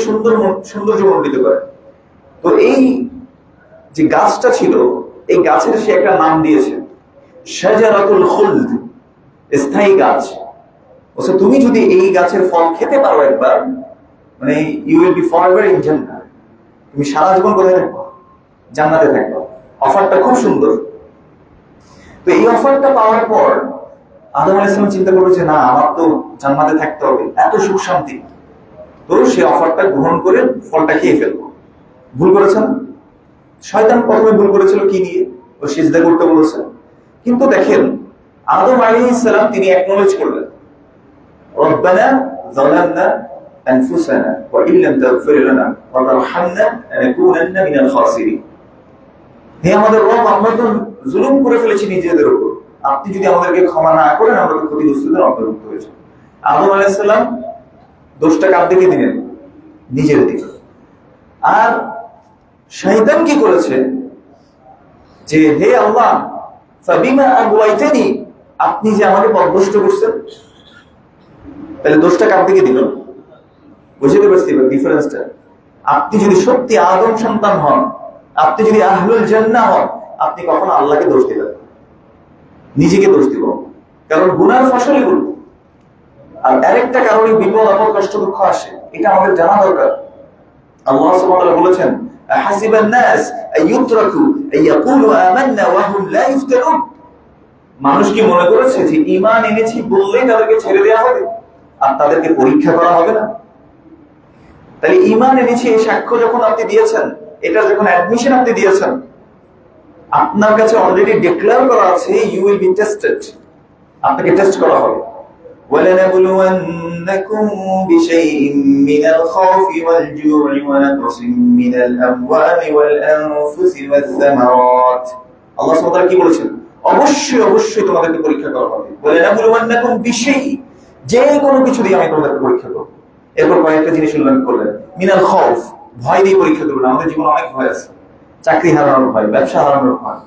সৌন্দর্যমণ্ডিত করে। তো এই যে গাছটা ছিল, এই গাছের সে একটা নাম দিয়েছে শাজারাতুল খুলদ, স্থায়ী গাছ। বলছে তুমি যদি এই গাছের ফল খেতে পারো একবার, মানে you will be forever in জান্নাহ, তুমি সারা জীবন কোথায় থাকবে? জান্নাতে থাকবে। অফারটা খুব সুন্দর। তো এই অফারটা পাওয়ার পর আদম আলাইহিস সালাম চিন্তা করলো যে না, আমার তো জান্নাতে থাকতে হবে, এত সুখ শান্তি। তো সে অফারটা গ্রহণ করে ফলটা খেয়ে ফেলবো। ভুল করেছেন। শয়তান প্রথমে ভুল করেছিল কি নিয়ে? ও সিজদা করতে বলেছে। কিন্তু দেখেন আদম আলাইহিস সালাম তিনি অ্যাকনলেজ করলেন, রব্বানা যালামনা আনফুসানা ওয়া ইন লাম তাগফির লানা ওয়া তারহামনা লানাকুনান্না মিনাল খাসিরিন। হে আমাদের রব, আমরা তো জুলুম করে ফেলেছি নিজেদের উপর, আপনি যদি আমাদেরকে ক্ষমা না করেন আমরা তো ক্ষতিগ্রস্তদের অন্তর্ভুক্ত হয়েছে। আদম আলাইহিস সালাম দোষটা কার দিকে দিলেন? নিজের দিকে। আর শয়তান কি করেছে যে হে আল্লাহ ফাবিমা আগওয়াইতানি, আপনি যে আমাকে পথভ্রষ্ট করছেন, তাহলে দোষটা কার দিকে দিল? বুঝতে পারছি ডিফারেন্সটা? আপনি যদি সত্যি আদম সন্তান হন, আপনি যদি আহলুল জান্নাহ হন, আপনি কখনো আল্লাহকে দোষ দিবেন না, নিজেকে দোষ দিব, কারণ গুনার ফসল এগুলো। আর আরেকটা কারণে বিপদ আপদ কষ্ট দুঃখ আসে, এটা আমাদের জানা দরকার। আল্লাহ সুবহানাহু ওয়া তাআলা বলেছেন হাসিবান নাস আইয়ুতরাকু আইয়াকুলু আমান্না ওয়া হুম লা ইফতানুন, মানুষ কি মনে করেছে যে ঈমান এনেছি বললেই তাদেরকে ছেড়ে দেওয়া হবে আর তাদেরকে পরীক্ষা করা হবে না? তাহলে ঈমান এনেছি এই সাক্ষ্য যখন আপনি দিয়েছেন, এটা যখন অ্যাডমিশন আপনি দিয়েছেন, আপনার কাছে অলরেডি ডিক্লেয়ার করা আছে ইউ উইল বি টেস্টেড, আপনাকে টেস্ট করা হবে। وَلَنَبْلُوَنَّكُمْ بِشَيْءٍ مِّنَ الْخَوْفِ وَالْجُوعِ وَنَقْصٍ مِّنَ الْأَمْوَالِ وَالْأَنفُسِ وَالثَّمَرَاتِ। আল্লাহ সুবহানাহু ওয়া তাআলা কি বলেছেন? অবশ্যই তোমাদেরকে পরীক্ষা করা হবে। وَلَنَبْلُوَنَّكُمْ بِشَيْءٍ, যে কোনো কিছু দিয়ে আমি তোমাদেরকে পরীক্ষা করব। এরপর কয়েকটা জিনিস উল্লেখ করলেন। মিনাল খাউফ, ভয় দিয়ে পরীক্ষা করবেন। আমাদের জীবনে অনেক ভয় আছে, চাকরি হারানোর ভয়, ব্যবসা হারানোর ভয়,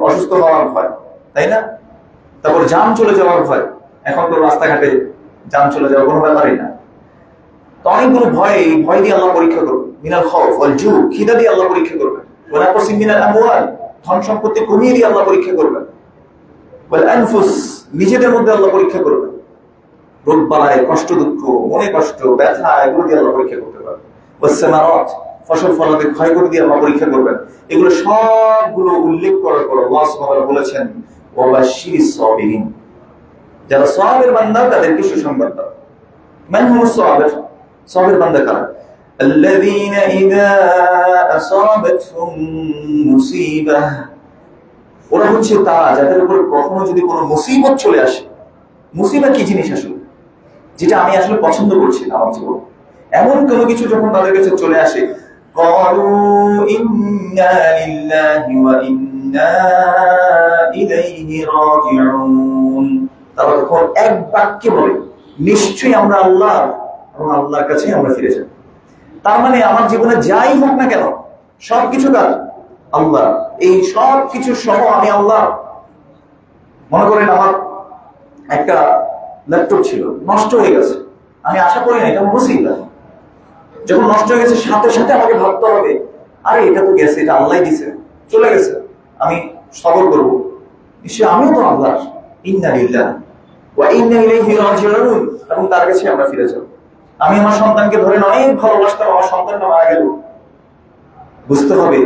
অসুস্থ হওয়ার ভয়, তাই না? তারপর জান চলে যাওয়ার ভয়, এখন তো রাস্তাঘাটে জান চলে যাওয়ার কোনো ব্যাপারই না। তো অনেকগুলো ভয়, এই ভয় দিয়ে আল্লাহ পরীক্ষা করবেন। মিনাল খাউফ ওয়াল জু, খিদা দিয়ে আল্লাহ পরীক্ষা করবেন। ওয়া নাকসিম মিনাল আমওয়াল, ধন সম্পত্তি কমিয়ে দিয়ে আল্লাহ পরীক্ষা করবেন। ওয়াল আনফুস, নিজেদের মধ্যে আল্লাহ পরীক্ষা করবেন। রোগ বালায়, কষ্ট দুঃখ, মনে কষ্ট, ব্যথা, এগুলো দিয়ে আল্লাহ পরীক্ষা করতে পারবেন। ওয়াস সামারাত, ফসল ফলাতে ক্ষয়ক্ষতি দিয়ে আল্লাহ পরীক্ষা করবেন। এগুলো সবগুলো উল্লেখ করার পর আল্লাহ সুবহানাহু ওয়া তাআলা বলেছেন ওয়াবাশশিরিস সাবিরিন, যারা সাবির বান্দা তাদেরকে সুসংবাদ দাও। মান হুমুস সাবির? সাবির বান্দা কারা? আল্লাযীনা ইযা আসাবাতহুম মুসিবাহ, ওরা হচ্ছে তারা যাদের উপর কখনো যদি কোনো মুসিবত চলে আসে। মুসিবত কি জিনিস আসলে? যেটা আমি আসলে পছন্দ করছি না আমার জীবনে, এমন কোনো কিছু যখন তাদের কাছে চলে আসে, ক্বালু ইন্না লিল্লাহি ওয়া ইন্না ইলাইহি রাজিউন, তারা তখন এক বাক্যে বলে নিশ্চয়ই আমরা আল্লাহ এবং আল্লাহর কাছে আমরা ফিরে যাব। তার মানে আমার জীবনে যাই হোক না কেন সবকিছু কার? আল্লাহ। এই সব কিছু সহ আমি আল্লাহ। মনে করেন আমার একটা ল্যাপটপ ছিল, নষ্ট হয়ে গেছে, আমি আশা করি না এটা মুসিবত। যখন নষ্ট হয়ে গেছে সাথে সাথে আমাকে ভাবতে হবে আরে এটা তো গেছে, এটা আল্লাহ দিছে, চলে গেছে, আমি সবর করবো, নিশ্চয়ই আমিও তো আল্লাহ। ইন্না লিল্লাহি ওয়া ইন্না ইলাইহি রাজিউন, এবং তার কাছে আমরা ফিরে যাব। আমি আমার সন্তানকে ধরেন অনেক ভালোবাসতাম, আমার সন্তানটা মারা গেল, বুঝতে হবে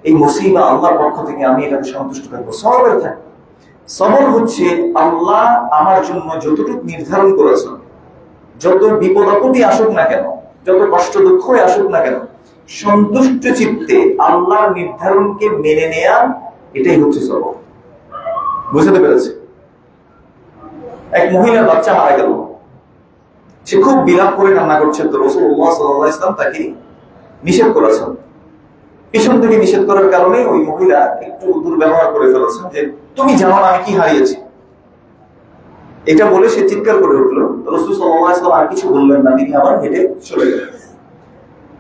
এই মুসিবা আল্লাহর পক্ষ থেকে, আমি এটাতে সন্তুষ্ট থাকবো, সবর থাকবো। সবর হচ্ছে আল্লাহ আমার জন্য যতটুকু নির্ধারণ করেছেন, যত বিপদ আপদই আসুক না কেন, যত কষ্ট দুঃখই আসুক না কেন, সন্তুষ্ট চিত্তে আল্লাহর নির্ধারণকে মেনে নেয়া, এটাই হচ্ছে সবর। বুঝতে পেরেছে? এক মহিলার বাচ্চা মারা গেল, সে খুব বিলাপ করে কান্না করছে, তো রাসূলুল্লাহ সাল্লাল্লাহু আলাইহি ওয়াসাল্লাম তাকে নিষেধ করেছেন। পিছন থেকে নিষেধ করার কারণে ওই মহিলা একটু দুর্ব্যবহার করে ফেলেছেন যে তুমি জানো না আমি কি হারিয়েছি, এটা বলে সে চিৎকার করে উঠলো। রাসূল সাল্লাল্লাহু আলাইহি ওয়াসাল্লাম আর কিছু বললেন না, তিনি আবার হেঁটে চলে গেলেন।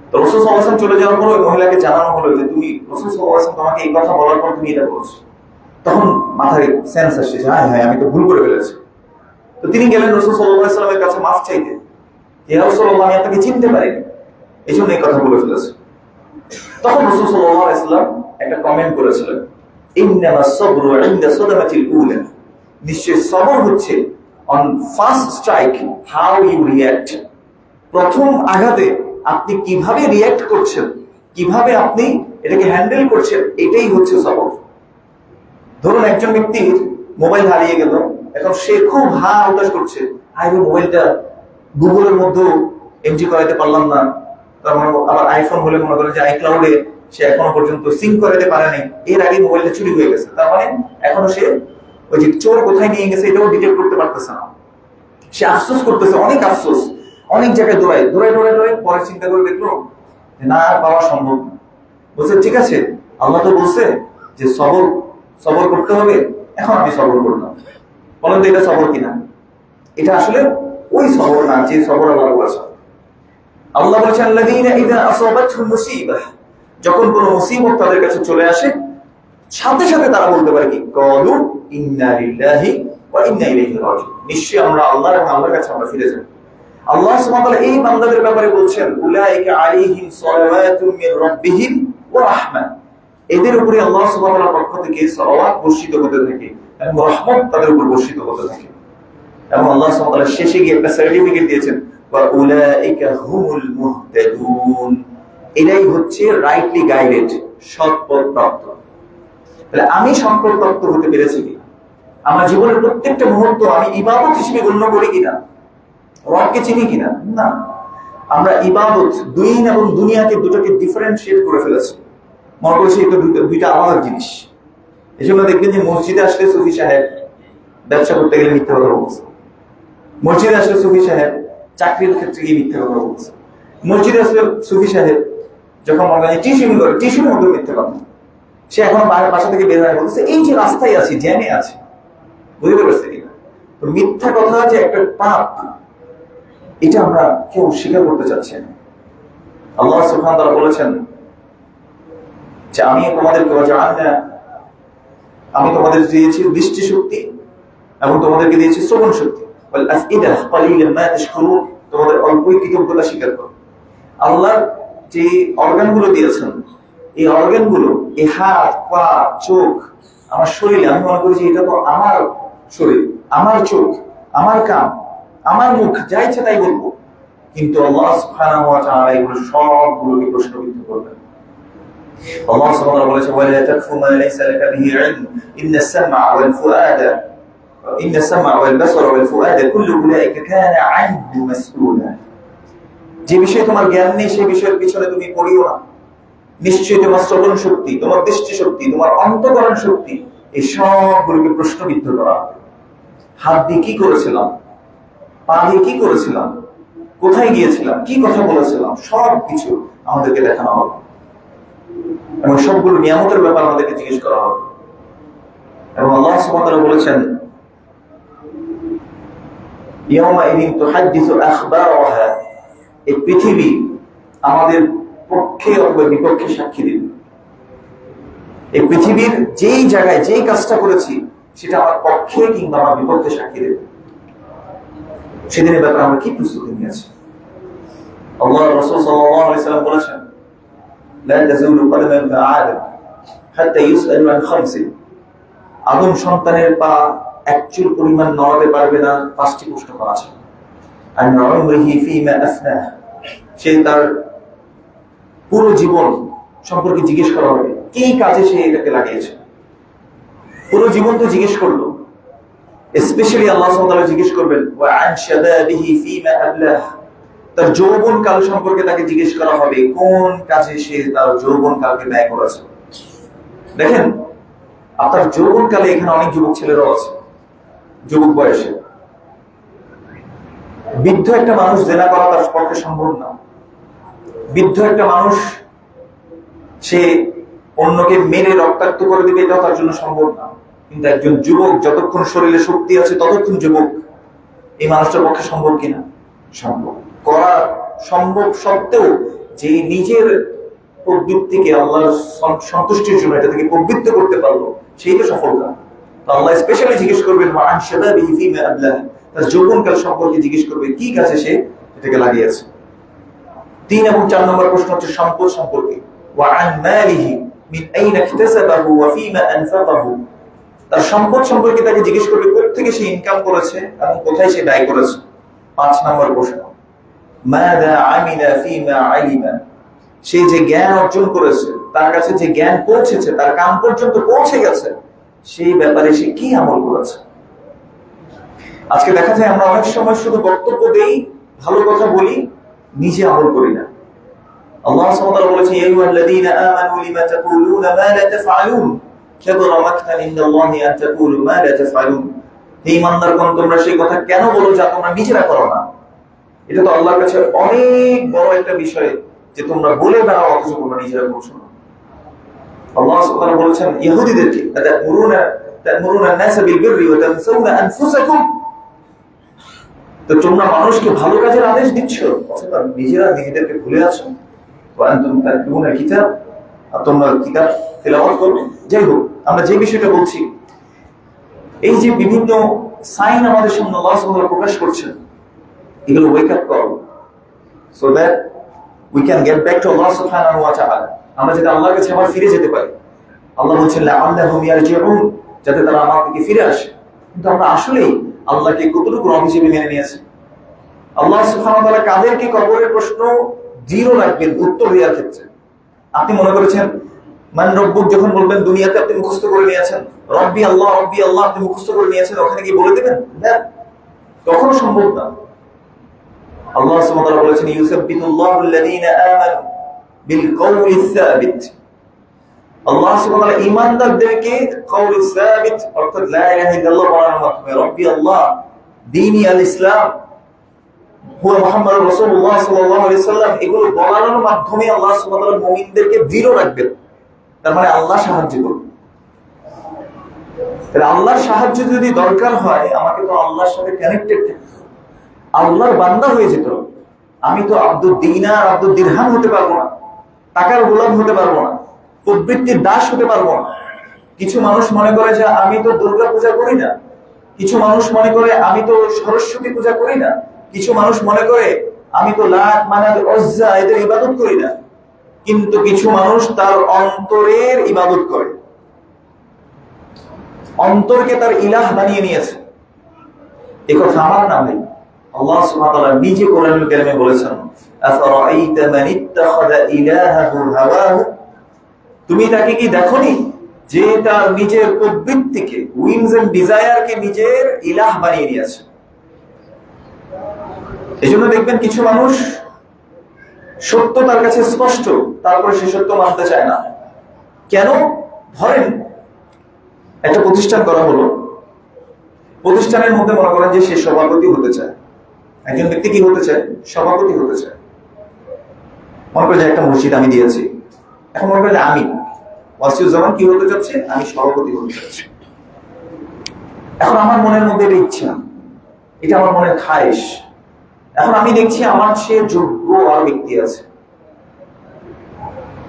তো রাসূল সাল্লাল্লাহু আলাইহি ওয়াসাল্লাম চলে যাওয়ার পর ওই মহিলাকে জানানো হলো যে তুমি, রাসূল সাল্লাল্লাহু আলাইহি ওয়াসাল্লাম তোমাকে এই কথা বলার পর তুমি এটা বলছো। তখন মাথায় সেন্স আসছে যে হ্যাঁ হ্যাঁ আমি তো ভুল করে ফেলেছি। তো তিনি গেলেন রাসূল সাল্লাল্লাহু আলাইহি ওয়াসাল্লামের কাছে মাফ চাইতে। ইয়া রাসূলুল্লাহ, আমি আপনাকে চিনতে পারিনি, এই জন্য এই কথা বলে ফেলেছি। তখন রাসূল সাল্লাল্লাহু আলাইহি ওয়াসাল্লাম একটা কমেন্ট করেছিলেন, ইন্নামাস সাবরু ইনদা সাদামাতিল উলা, নিশ্চয় সবর হচ্ছে on first strike how you react, প্রথম আঘাতে আপনি কিভাবে রিঅ্যাক্ট করছেন, কিভাবে আপনি এটাকে হ্যান্ডেল করছেন, এটাই হচ্ছে সবর। ধরুন একজন ব্যক্তির মোবাইল হারিয়ে গেল, এখন সে খুব হতাশ করছে, আরে মোবাইলটা গুগলের মধ্যে এন্ট্রি করাতে পারলাম না, তারপর আবার আইফোন হলে মনে করে যে আইক্লাউডে সে এখনো পর্যন্ত সিঙ্ক করাতে পারেনি, এর আগে মোবাইলটা চুরি হয়ে গেছে, তার মানে এখনো সে ওই যে চোর কোথায় নিয়ে গেছে এটাও ডিটেক্ট করতে পারতেছে না। সে আফসোস করতেছে, অনেক আফসোস, অনেক জায়গায় দৌড়ায়, পরে চিন্তা করে দেখলো যে না আর পাওয়া সম্ভব না। বলছে ঠিক আছে, আল্লাহ তো বলছে যে সবর করতে হবে, এখন আমি সবর করলাম। বলেন তো এটা সবর কিনা? এটা আসলে ওই সবর না যে সবর আল্লাহ বলেছেন। আল্লাহ বলেছেন আল্লাযীনা ইযা আসাবাতহুম মুসিবাহ, যখন কোনো মুসিবত তাদের কাছে চলে আসে সাথে সাথে তারা বলতে পারে কি, ক্বালু ইন্না লিল্লাহি ওয়া ইন্না ইলাইহি রাজিউন, নিশ্চয়ই আমরা আল্লাহর এবং আল্লাহর কাছে আমরা ফিরে যাব। আল্লাহ সুবহানাহু ওয়া তাআলা এই বান্দাদের ব্যাপারে বলছেন, উলাইকা আলাইহিম সালাওয়াতুম মির রাব্বিহিম ওয়া রাহমা, এদের উপরে আল্লাহ সুবহানাহু ওয়া তাআলার পক্ষ থেকে সালাওয়াত বর্ষিত হতে থাকে এবং রহমত তাদের উপর বর্ষিত হতে থাকে। এবং আল্লাহ সুবহানাহু ওয়া তাআলা শেষে গিয়ে একটা সার্টিফিকেট দিয়েছেন, ওয়া উলাইকা হুমুল মুহতাদুন, এরাই হচ্ছে রাইটলি গাইডেড, সৎপথ প্রাপ্ত। তাহলে আমি সৎপথ প্রাপ্ত হতে পেরেছি কিনা, আমার জীবনের প্রত্যেকটা মুহূর্ত আমি ইবাদত হিসেবে গণ্য করি কিনা, রবকে চিনি কিনা? না, আমরা ইবাদত দিন এবং দুনিয়াকে দুটোকে ডিফারেন্সিয়েট করে ফেলেছি, মনে করছি এটা দুইটা আলাদা জিনিস। এই জন্য দেখবেন যে মসজিদে আসলে সুফি সাহেব ব্যবসা করতে গেলে মিথ্যা কথা বলছে, মসজিদে আসলে সুফি সাহেব চাকরির ক্ষেত্রে গিয়ে মিথ্যা কথা বলছে, মসজিদে আসলে সুফি সাহেব যখন টিউশন করে টিউশনের মধ্যে মিথ্যা কথা, সে এখন বাসা থেকে বের হয়ে বলছে এই যে রাস্তায় আছি, জ্যামে আছে। বুঝতে পারছি কিনা? মিথ্যা কথা যে একটা পাপ, এটা আমরা কেউ স্বীকার করতে চাচ্ছি না। আল্লাহ সুবহানাহু ওয়া তাআলা বলেছেন যে আমি তোমাদের দিয়েছি দৃষ্টি শক্তি এবং তোমাদেরকে দিয়েছি শ্রবণ শক্তি, তোমাদের অল্পই কৃতজ্ঞতা স্বীকার করো। আল্লাহ যে অর্গানগুলো দিয়েছেন, এই অর্গানগুলো, এই হাত, পা, চোখ, আমার শরীর, আমি মনে করি যে এটা তো আমার শরীর, আমার চোখ, আমার কান, আমার মুখ, যা ইচ্ছা তাই বলবো, কিন্তু আল্লাহ সুবহানাহু ওয়া তাআলা এগুলো সবগুলোকে প্রশ্নবিদ্ধ করবেন। আল্লাহ সুবহানাহু ওয়া তাআলা বলেছেন, ওয়ালা তাকফু মা লাইসা লাকা বিহি ইলম ইন্নাস সামআ ওয়াল ফুআদা ওয়াল বাসারা ওয়াল ফুআদা কুল্লু উলাইকা কানা আনহু মাসউলা, যে বিষয়ে তোমার জ্ঞান নেই সেই বিষয়ের পিছনে তুমি পড়িও না, নিশ্চয়ই তোমার শ্রবণ শক্তি, তোমার দৃষ্টি শক্তি, তোমার অন্তঃকরণ শক্তি, এই সবগুলোকে প্রশ্নবিদ্ধ করা হবে। হাত দিয়ে কি করেছিলাম, পা দিয়ে কি করেছিলাম, কোথায় গিয়েছিলাম, কি কথা বলেছিলাম, সব কিছু আমাদেরকে দেখানো হবে এবং সবগুলো নিয়ামতের ব্যাপার আমাদেরকে জিজ্ঞেস করা হবে। এবং আল্লাহ সুবহানাহু ওয়া তাআলা বলেছেন, ইয়াওমাইযিন তুহাদ্দিসু আখবারাহা, এই পৃথিবী আমাদের পক্ষে অথবা বিপক্ষে সাক্ষী দিবে। এই পৃথিবীর যেই জায়গায় যেই কাজটা করেছি সেটা আমার পক্ষে কিংবা আমার বিপক্ষে সাক্ষী দেবে। সেদিনের ব্যাপারে আমরা কি প্রস্তুতি নিয়েছি? আল্লাহ রাসূল সাল্লাল্লাহু আলাইহি ওয়াসাল্লাম বলেছেন, লা তাযুলু কদমা ইবনি আদম হাত্তা ইউসআলু আন খামসিন, আদম সন্তানের পা এক চুল পরিমাণ নড়াতে পারবে না, পাঁচটি প্রশ্ন করা আছে। আন উমরিহি ফীমা আফনাহ, সে তার পুরো জীবন সম্পর্কে জিজ্ঞেস করা হবে, কি কাজে সে এটাকে লাগিয়েছে। পুরো জীবন তো জিজ্ঞেস করলো, স্পেশালি আল্লাহ সুবহানাহু ওয়া তাআলা জিজ্ঞেস করবেন, ওয়া আন শাবাবিহি ফীমা আবলাহ, তার যৌবন কাল সম্পর্কে তাকে জিজ্ঞেস করা হবে, কোন কাজে সে তার যৌবন কালকে ব্যয় করেছে। দেখেন, আপনার যৌবন কালে এখানে অনেক যুবক ছেলেরাও আছে, যুবক বয়সে। বৃদ্ধ একটা মানুষ জেনা করা তার পক্ষে সম্ভব না। বৃদ্ধ একটা মানুষ সে অন্যকে মেরে রক্তাক্ত করে দিবে, এটাও তার জন্য সম্ভব না। কিন্তু একজন যুবক, যতক্ষণ শরীরে শক্তি আছে ততক্ষণ যুবক, এই মানুষটার পক্ষে সম্ভব কিনা? সম্ভব। করা সম্ভব সত্ত্বেও যে নিজের প্রবৃত্তিকে আল্লাহর সন্তুষ্টির জন্য এটা থেকে প্রবৃত্ত করতে পারলো, সেই তো সফলতা। আল্লাহ স্পেশালি জিজ্ঞেস করবেন ওয়া আন শাবাবিহি ফীমা আবলাহ, তার যৌবনকাল সম্পর্কে জিজ্ঞেস করবে কি কাজে সে এটাকে লাগিয়েছে। 3 এবং 4 নম্বর প্রশ্ন হচ্ছে সম্পদ সম্পর্কে, ওয়া আন মালিহি মিন আইনা ইকতাসাবাহু ওয়া ফীমা আনফাকাহু, তার সম্পদ সম্পর্কে তাকে জিজ্ঞেস করবে কোথা থেকে সে ইনকাম করেছে এবং কোথায় সে ব্যয় করেছে। 5 নম্বর প্রশ্ন, মাযা আমিলা ফীমা আলিমা, সে যে জ্ঞান অর্জন করেছে, তার কাছে যে জ্ঞান পৌঁছেছে, তার কান পর্যন্ত পৌঁছে গেছে, সেই ব্যাপারে সে কি আমল করেছে। আজকে দেখা যায় আমরা অনেক সময় শুধু বক্তব্য দেই, ভালো কথা বলি, নিজে আমল করি না। আল্লাহ সুবহানাহু ওয়া তাআলা বলেছেন ইয়া আইয়ুহাল্লাযীনা আমানু লিমা তাকুলুনা মা লা তাফআলুন কাবুরা মাকতান ইনদাল্লাহি আন তাকুলু মা লা তাফআলুন, হে ঈমানদারগণ তোমরা সেই কথা কেন বলো যা তোমরা নিজেরা করো না। এটা তো আল্লাহর কাছে অনেক বড় একটা বিষয় যে তোমরা বলে বেড়াও অথচ তোমরা নিজেরা করছো না। আল্লাহ সুবহানাহু ওয়া তাআলা বলেছেন ইহুদীদেরকে তা'মুরুনা আন-নাসা বিল বিররি ওয়া তানসাউনা আনফুসাকুম, তো তোমরা মানুষকে ভালো কাজের আদেশ দিচ্ছ অথচ নিজেরা নিজেদেরকে ভুলে আছো। ওয়া আনতুম তাতলুনা কিতাব, আর তোমরা কিতাব তেলাওয়াত করবে। যাই হোক, আমরা যে বিষয়টা বলছি, এই যে বিভিন্ন সাইন আমাদের সামনে আল্লাহ সুবহানাহু ওয়া তাআলা প্রকাশ করছেন, এগুলো wake up call so that we can get back to Allah subhanahu wa ta'ala, আমরা যাতে আল্লাহর কাছে আবার ফিরে যেতে পারি। আল্লাহ বলছেন লাআল্লাহুম ইয়ারজিউন, যাতে তারা আমার দিকে ফিরে আসে। কিন্তু আমরা আসলেই আল্লাহকে কতটুকু রব হিসেবে মেনে নিয়েছি? আল্লাহ সুবহানাহু ওয়া তাআলা কাদেরকে কবরের প্রশ্ন জিরো রাখবেন উত্তর দেওয়ার ক্ষেত্রে? আপনি মনে করেছেন মান রব্বুক যখন বলবেন দুনিয়াতে আপনি মুখস্থ করে নিয়েছেন, রব্বি আল্লাহ আপনি মুখস্থ করে নিয়েছেন, ওখানে কি বলে দেবেন? না, কখনো সম্ভব না। আল্লাহ সুবহানাহু ওয়া তাআলা বলেছেন ইউসাব্বিতুল্লাহু আল্লাযীনা আমানু বিল কওলিস সাবিত, আল্লাহ সুবহানাহু ওয়া তাআলা ঈমানদারদেরকে কওলিস সাবিত অর্থাৎ লা ইলাহা ইল্লাল্লাহ বলার মাধ্যমে, রব্বি আল্লাহ, দীনি আল ইসলাম, হুয়া মুহাম্মাদুর রাসূলুল্লাহ সাল্লাল্লাহু আলাইহি ওয়াসাল্লাম, এগুলো বলার মাধ্যমে আল্লাহ সুবহানাহু ওয়া তাআলা মুমিনদেরকে দৃঢ় রাখবেন। তার মানে আল্লাহ সাহায্য করবেন। তাহলে আল্লাহর সাহায্য যদি দরকার হয়, আমাকে তো আল্লাহর সাথে কানেক্টেড থাকতে, আল্লাহর বান্দা হয়ে যেত। আমি তো আব্দুদ দিনার আব্দুদ দিরহাম হতে পারবো না, টাকার গোলাম হতে পারবো না, প্রবৃত্তির দাস হতে পারবো না। কিছু মানুষ মনে করে যে আমি তো দুর্গা পূজা করি না, কিছু মানুষ মনে করে আমি তো সরস্বতী পূজা করি না, কিছু মানুষ মনে করে আমি তো লাত মানাত উজ্জা এদের ইবাদত করি না। কিন্তু কিছু মানুষ তার অন্তরের ইবাদত করে, অন্তরকে তার ইলাহ বানিয়ে নিয়েছে। এই কথা আমার না ভাই, আল্লাহ সুবহানাহু ওয়া তাআলা নিজে কোরআনুল কারীমে বলেছেন আফরাআইতা মান ইত্তাখাযা ইলাহাহু হাওয়াহু, তুমি তাকে কি দেখোনি যে তার নিজের প্রবৃত্তিকে, উইংস এন্ড ডিজায়ারকে নিজের ইলাহ বানিয়ে নিয়েছে। এজন্য দেখবেন কিছু মানুষ সত্য তার কাছে স্পষ্ট, তারপরে সে সত্য মানতে চায় না। কেন? ধরেন একটা প্রতিষ্ঠান করা হলো, প্রতিষ্ঠানের মধ্যে মনে করেন যে সে সভাপতি হতে চায়, একজন ব্যক্তি কি হতে চায়? সভাপতি হতে চায়। মনে করে যে একটা মসজিদ আমি দিয়েছি, এখন মনে করে যে আমি ওয়াসিউজ্জামান কি হতে চাচ্ছি? আমি সভাপতি হতে চাচ্ছি। এখন আমার মনের মধ্যে এটা ইচ্ছা, এটা আমার মনের খায়েশ। এখন আমি দেখছি আমার সে যোগ্য আর ব্যক্তি আছে,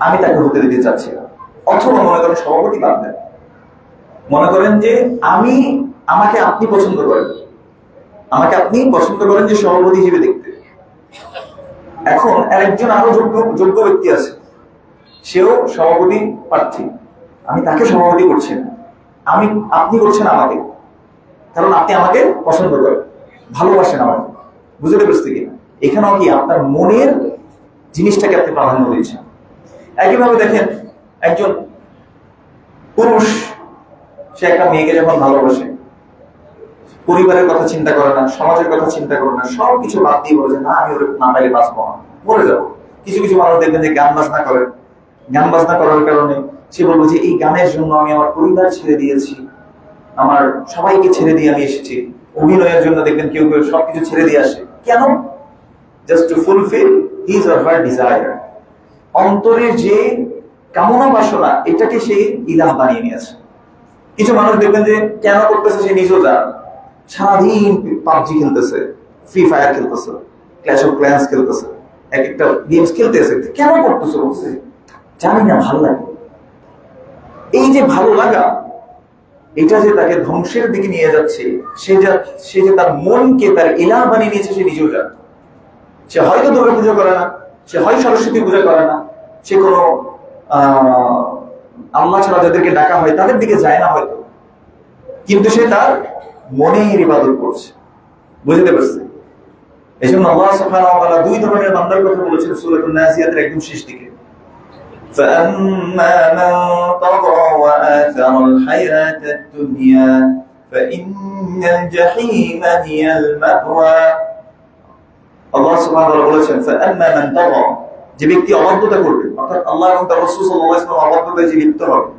আমি তাকে হতে দিতে চাচ্ছি না। অথবা মনে করেন সভাপতি বাদ দেন, মনে করেন যে আমাকে আপনি পছন্দ করেন, আমাকে আপনি পছন্দ করেন যে সভাপতি হিসেবে দেখতে। এখন আরেকজন আরো যোগ্য ব্যক্তি আছে, সেও সভাপতি প্রার্থী, আমি তাকে সভাপতি করছি না, আপনি করছেন আমাকে, কারণ আপনি আমাকে পছন্দ করেন, ভালোবাসেন আমাকে। বুঝতে পারছি কিনা? এখানেও কি আপনার মনের জিনিসটাকে আপনি প্রাধান্য দিয়েছেন। একইভাবে দেখেন একজন পুরুষ, সে একটা মেয়েকে যখন ভালোবাসে, পরিবারের কথা চিন্তা করে না, সমাজের কথা চিন্তা করে না, সবকিছু বাদ দিয়ে বলে যে না আমি ওর না পাইলে বাঁচবো না, মরে যাবো। কিছু কিছু মানুষ দেখবেন যে গান বাজনা করে, গান বাজনা করার কারণে সে বলবো যে এই গানের জন্য আমি আমার পরিবার ছেড়ে দিয়েছি, আমার সবাইকে ছেড়ে দিয়ে আমি এসেছি। অভিনয়ের জন্য দেখবেন কেউ কেউ সবকিছু ছেড়ে দিয়ে আসে। কেন? Just two fulfil his or her desire. অন্তরের যে কামনা বাসনা, এটাকে সে ইলাহ বানিয়ে নিয়েছে। কিছু মানুষ দেখবেন যে কেন করতেছে সে নিজেও জানে, সারাদিন পাবজি খেলতেছে, ফ্রি ফায়ার খেলতেছে, ক্ল্যাশ অফ ক্ল্যান্স খেলতেছে, এক একটা গেমস খেলতেছে। কেন করতেছে? বলছে জানি না, ভালো লাগে। এই যে ভালো লাগা, এটা যে তাকে ধ্বংসের দিকে নিয়ে যাচ্ছে, সে যে তার মনকে তার ইলাহ বানিয়ে নিয়েছে, সে নিজেও জানে। সে হয়তো দুর্গা পুজো করে না, সে হয় সরস্বতী পুজো করে না, সে কোনো আল্লাহ ছাড়া যাদেরকে ডাকা হয় তাদের দিকে যায় না হয়তো, কিন্তু সে তার মনের ইবাদত করছে। বুঝতে পারছে? এই জন্য আল্লাহ সুবহানাহু ওয়া তাআলা দুই ধরনের বান্দার কথা বলেছেন সূরাতুন নাজিয়াতের একদম শেষ দিকে। فَأَمَّا مَن طَغَى وَآثَرَ الْحَيَاةَ الدُّنْيَا فَإِنَّ الْجَحِيمَ هِيَ الْمَأْوَى। আল্লাহ সুবহানাহু ওয়া তাআলা বলেছেন فَأَمَّا مَن طَغَى, যে ব্যক্তি অবাধ্যতা করবে, অর্থাৎ আল্লাহ এবং তার রাসূল সাল্লাল্লাহু আলাইহি ওয়াসাল্লাম অবাধ্যতায় যে লিপ্ত হবে,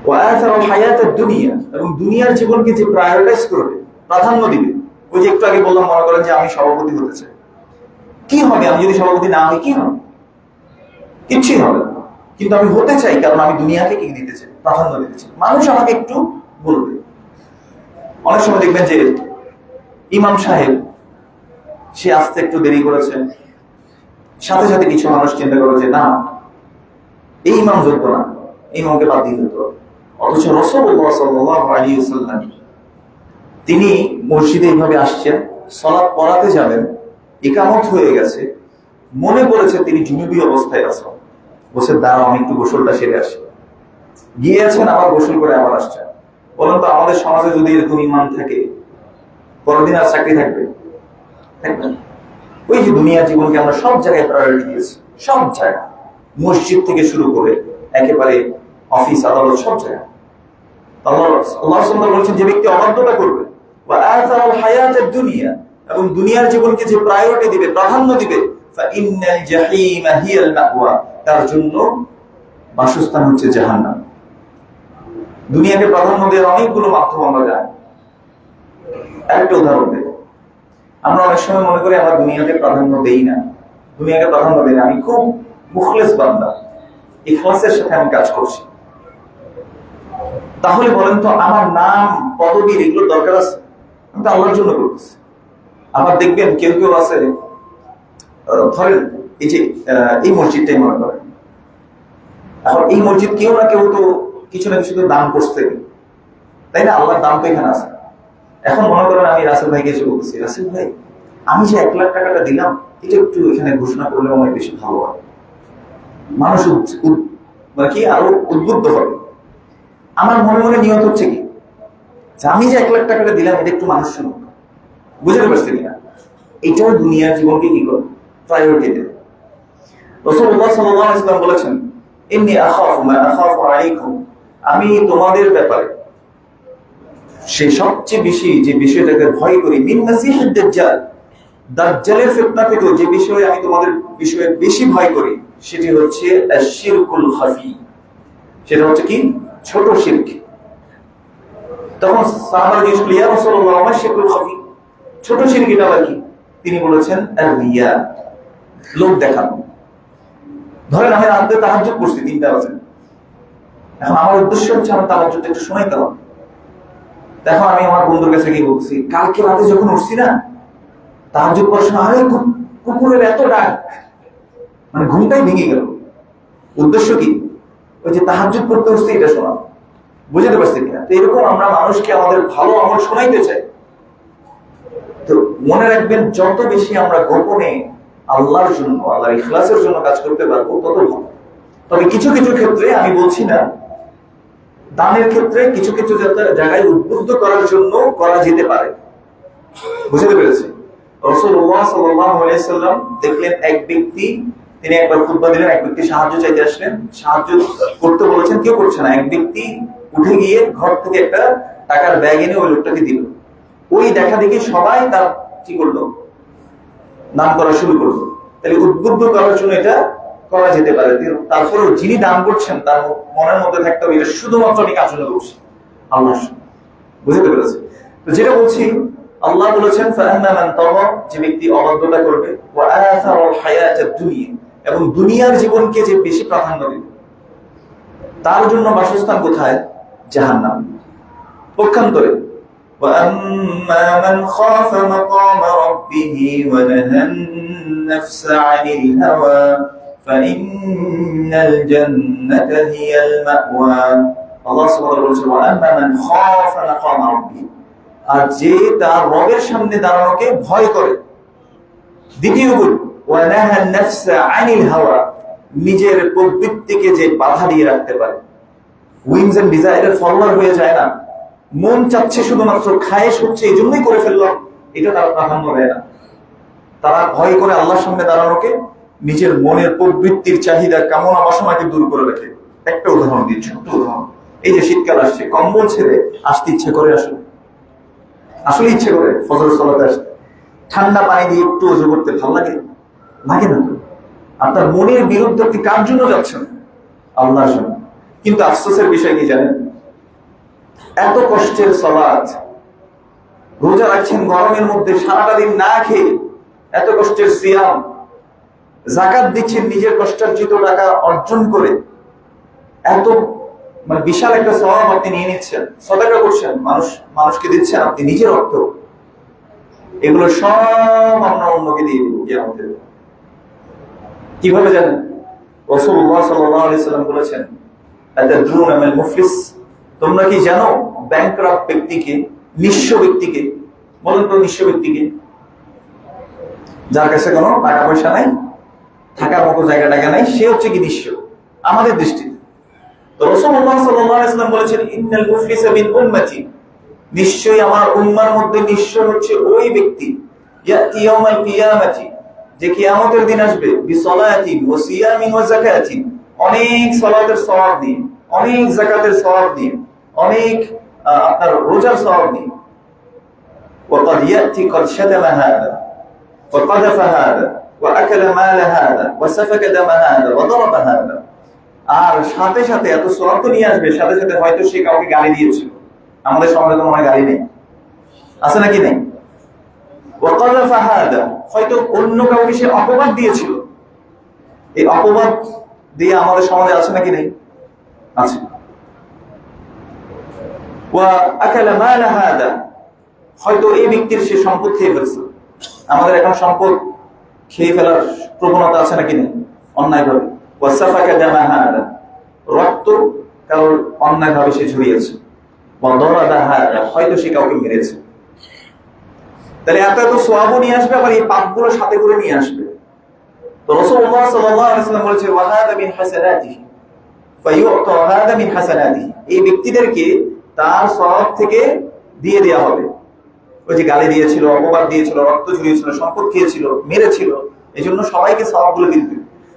وآثر الحياة الدنيا, এবং দুনিয়ার জীবনকে যে প্রায়োরিটাইজ করবে, প্রাধান্য দিবে। ওই যে একটু আগে বললাম, মনে করেন যে আমি সভাপতি হতে চাই, কি হবে আমি যদি সভাপতি না হই? কি হবে? কিচ্ছুই হবে না। কিন্তু আমি হতে চাই কারণ আমি দুনিয়াকে কি দিতে চাই, প্রাধান্য দিতে চাই। মানুষ আমাকে একটু বলবে। অনেক সময় দেখবেন যে ইমাম সাহেব সে আসতে একটু দেরি করেছে, সাথে সাথে কিছু মানুষ চিন্তা করে যে না, এই ইমাম যোগ্য না, এই ইমামকে বাদ দিয়ে দিতে হবে। অথচ রাসূলুল্লাহ সাল্লাল্লাহু আলাইহি ওয়াসাল্লাম তিনি মসজিদে এইভাবে আসছেন, সালাত পড়াতে যাবেন, ইকামত হয়ে গেছে, মনে পড়েছে তিনি জুনুবি অবস্থায় আছেন, বসে দাঁড়াও আমি একটু গোসলটা সেরে আসি, গিয়েছেন আবার গোসল করে আবার আসছেন। বলেন তো আমাদের সমাজে যদি এরকম ইমাম থাকে, পরদিন আর চাকরি থাকবে? থাকবে না। ওই যে দুনিয়ার জীবনকে আমরা সব জায়গায় প্রায়োরিটি দিয়েছি, সব জায়গায়, মসজিদ থেকে শুরু করে একেবারে অফিস আদালত সব জায়গায়। আল্লাহ সুবহানাহু বলছেন যে ব্যক্তি অবাধ্যতা করবে, ওয়া আথারাল হায়াতাদ দুনিয়া, এবং দুনিয়ার জীবনকে যে প্রায়োরিটি দিবে, প্রাধান্য দিবে, ফাইন্নাল জাহিমা হিয়াল মাওয়া, তার জন্য বাসস্থান হচ্ছে জাহান্নাম। দুনিয়াকে প্রাধান্য দেওয়ার অনেকগুলো মাধ্যম আমরা জানি। একটা উদাহরণ দেব। আমরা অনেক সময় মনে করি আমরা দুনিয়াকে প্রাধান্য দেই না, দুনিয়াকে প্রাধান্য দেই না, আমি খুব মুখলেস বান্দা, ইখলাসের সাথে আমি কাজ করছি। তাহলে বলেন তো আমার নাম পদবী এগুলো দরকার আছে? আমি তো আল্লাহর জন্য করতেছি। আবার দেখবেন কেউ কেউ আছে, ধরেন এই যে এই মসজিদটাই মনে করেন, এখন এই মসজিদ কেউ না কেউ তো কিছু না কিছু তো দান করছে, তাই না? আল্লাহর দাম তো এখানে আছে। এখন মনে করেন আমি রাসেল ভাইকে এসে বলতেছি, রাসেল ভাই আমি যে 1 লাখ টাকাটা দিলাম, এটা একটু এখানে ঘোষণা করলে আমার বেশি ভালো হয়, মানুষ মানে কি আরো উদ্বুদ্ধ হবে। আমার মনে মনে নিয়ত হচ্ছে কি, আমি যে 1 লাখ টাকাটা দিলাম এটা একটু মানুষ শুনুক। বুঝতে পারছি কিনা? এটাও দুনিয়ার জীবনকে কি করে প্রায়োরিটি দেবে। রাসূলুল্লাহ সাল্লাল্লাহু আলাইহি ওয়াসাল্লাম বলেছেন, ইন্নী আখাফু মা আখাফু আলাইকুম, আমি তোমাদের ব্যাপারে সে সবচেয়ে বেশি যে বিষয়টাকে ভয় করি, মিন মাসিহিদ দাজ্জাল, দাজ্জালের ফিতনা থেকে যে বিষয়ে আমি তোমাদের বিষয়ে বেশি ভয় করি, সেটি হচ্ছে আশ-শিরকুল খাফি। সেটা হচ্ছে কি? ছোট শিরক। তখন সাহাবারা জিজ্ঞেস করলেন, ইয়া রাসূলুল্লাহ মা শিরকুল খাফি, ছোট শিরক এটা আবার কি? তিনি বলেছেন আর-রিয়া, লোক দেখানো। ধরেন আমি রাতে তাহাজ্জুদ করছি 3টা বাজে, এখন আমার উদ্দেশ্য হচ্ছে আমার তাহাজ্জুদটা একটু শোনাইতে হবে। দেখো আমি আমার বন্ধুর কাছে গিয়ে বলছি, কালকে রাতে যখন উঠছি না, তাহাজ্জুদ পড়ার সময় আরে কুকুরের এত ডাক, মানে ঘুমটাই ভেঙে গেল। উদ্দেশ্য কি? ওই যে তাহাজ্জুদ পড়তে উঠছি এটা শোনা। বুঝতে পারছি কিনা? তো এরকম আমরা মানুষকে আমাদের ভালো আমল শোনাইতে চাই। তো মনে রাখবেন, যত বেশি আমরা গোপনে আল্লাহর জন্য, আল্লাহর ইখলাসের জন্য কাজ করতে পারবো তত ভালো। তবে কিছু কিছু ক্ষেত্রে, আমি বলছি না, দানের ক্ষেত্রে কিছু কিছু জায়গায় উদ্বুদ্ধ করার জন্য করা যেতে পারে। বুঝতে পেরেছি? রাসূলুল্লাহ সাল্লাল্লাহু আলাইহি ওয়াসাল্লাম দেখলেন এক ব্যক্তি, তিনি একবার খুতবা দিলেন, এক ব্যক্তি সাহায্য চাইতে আসলেন, সাহায্য করতে বলেছেন, কেউ করছে না। এক ব্যক্তি উঠে গিয়ে ঘর থেকে একটা টাকার ব্যাগ এনে ওই লোকটাকে দিল। ওই দেখা দেখি সবাই তার কি করলো, দান করা শুরু করলো। তাহলে উদ্বুদ্ধ করার জন্য এটা করা যেতে পারে। তারপরেও যিনি দান করছেন তার মনের মধ্যে থাকতে হবে এটা শুধুমাত্র আমি কাজ করছি আল্লাহ। বুঝতে পেরেছি? তো যেটা বলছি, আল্লাহ বলেছেন ফাআম্মা মান তাগা, যে ব্যক্তি অবাধ্যতা করবে, ওয়া আথারাল হায়াতাদ দুনিয়া, এবং দুনিয়ার জীবনকে যে বেশি প্রাধান্য দিবে, তার জন্য বাসস্থান কোথায়? জাহান্নাম। পক্ষান্তরে ওয়া আম্মা মান খাফা মাকামা রাব্বিহি ওয়া নাহান নাফসা আনিল হাওয়া ফাইন্নাল জান্নাতা হিয়াল মাওয়া। আল্লাহ সুবহানাহু ওয়া তাআলা বলেছেন ওয়া আম্মা মান খাফা মাকাম রাব্বি, আর যে তার রবের সামনে দাঁড়ানোকে ভয় করে। দ্বিতীয় গুণ ওয়া নাহা নাফসা আনিল হাওয়া, নিজের প্রবৃত্তিকে যে বাধা দিয়ে রাখতে পারে। উইংস এন্ড ডিজায়ারের ফলোয়ার হয়ে যায় না, মন চাচ্ছে শুধুমাত্র খায়েশ হচ্ছে এই জন্যই করে ফেললাম, এটা তারা প্রাধান্য দেয় না। তারা ভয় করে আল্লাহর সামনে দাঁড়ানোকে নিজের মনের প্রবৃত্তির চাহিদা কামনা বাসনাকে দূর করে রাখে। একটা উদাহরণ দিই, ছোট্ট উদাহরণ। এই যে শীতকাল আসছে, কম্বল ছেড়ে আসতে ইচ্ছে করে, আসলে ইচ্ছে করে ফজর সালাতে আসতে, ঠান্ডা পানি দিয়ে একটু ওযু করতে ভালো লাগে, লাগে না? আপনার মনের বিরুদ্ধে আপনি কার জন্য যাচ্ছেন? আল্লাহর জন্য। কিন্তু আফসোসের বিষয় কি জানেন? এত কষ্টের সালাত, রোজা রাখছেন গরমের মধ্যে সারাটা দিন না খেয়ে, এত কষ্টের সিয়াম, যাকাত দিচ্ছেন নিজের কষ্টার্জিত টাকা অর্জন করে, এত মানে বিশাল একটা সওয়াব আপনি নিয়ে নিচ্ছেন, সাদাকা করছেন, মানুষকে দিচ্ছেন আপনি নিজের অর্থ, এগুলো সব আমরা অন্যকে দিয়ে দিব কিয়ামতের। কিভাবে জানেন? রাসূলুল্লাহ সাল্লাল্লাহু আলাইহি সাল্লাম বলেছেন, আতাদরুনা মাল মুফলিস, তোমরা কি জানো ব্যাংকরাপ্ট ব্যক্তিকে, নিঃস্ব ব্যক্তিকে? বলেন তো, নিঃস্ব ব্যক্তিকে? যার কাছে কোনো টাকা পয়সা নাই, থাকার মতো জায়গা টাকা নাই, সে হচ্ছে কি নিঃস্ব আমাদের দৃষ্টিতে। তো রাসূলুল্লাহ সাল্লাল্লাহু আলাইহি সাল্লাম বলেছেন, ইন্নাল মুফলিসা মিন উম্মতি, নিশ্চয়ই আমার উম্মার মধ্যে নিঃস্ব হচ্ছে ওই ব্যক্তি, ইয়াতি ইয়াউমাল কিয়ামাতি, যে কিয়ামতের দিন আসবে, বিসলাতিন ওয়া সিয়ামিন ওয়া যাকাতিন, অনেক সালাতের সওয়াব দিয়ে, অনেক যাকাতের সওয়াব দিয়ে, অনেক আপনার রোজার সওয়াব দিয়ে, ওয়া ক্বাদ ইয়াতি ক্বাদ শাতামা হাদা ওয়া কাযাফা হাদা ওয়া আকালা মাল হাদা ওয়া সাফাকা দাম হাদা ওয়া দারাবা হাদা, আর সাথে সাথে এত সওয়াব তো নিয়ে আসবে, সাথে সাথে হয়তো সে কাউকে গালি দিয়েছিল। আমাদের সমাজে তো মনে হয় গালি নেই, আছে নাকি নেই? ওয়া কাযাফা হাদা, হয়তো অন্য কাউকে সে অপবাদ দিয়েছিল। এই অপবাদ দিয়ে আমাদের সমাজে আছে নাকি নেই? আছে। ওয়া আকালা মাল হাদা, হয়তো এই ব্যক্তির সে সম্পদ খেয়ে ফেলছে। আমাদের এখন সম্পদ খেয়ে ফেলার প্রবণতা আছে নাকি নেই? অন্যায়ভাবে। ওয়া সাফাকা দাম হাদা, রক্ত কারোর অন্যায়ভাবে সে ঝরিয়েছে। ওয়া দারাবা হাদা, হয়তো সে কাউকে মেরেছে। তাহলে এত এত সওয়াবও নিয়ে আসবে, আবার এই পাপগুলো সাথে করে নিয়ে আসবে। তো রাসূলুল্লাহ সাল্লাল্লাহু আলাইহি ওয়াসাল্লাম বলেছেন, ওয়া হাদা মিন হাসানাতিহি ফায়ুতা হাদা মিন হাসানাতিহি, এই ব্যক্তিদেরকে তার সওয়াব থেকে দিয়ে দেয়া হবে। ওই যে গালি দিয়েছিল, অপবাদ দিয়েছিল, রক্ত ঝরিয়েছিল, সম্পদ খেয়েছিল, মেরেছিল, এজন্য সবাইকে সওয়াবগুলো দিতে।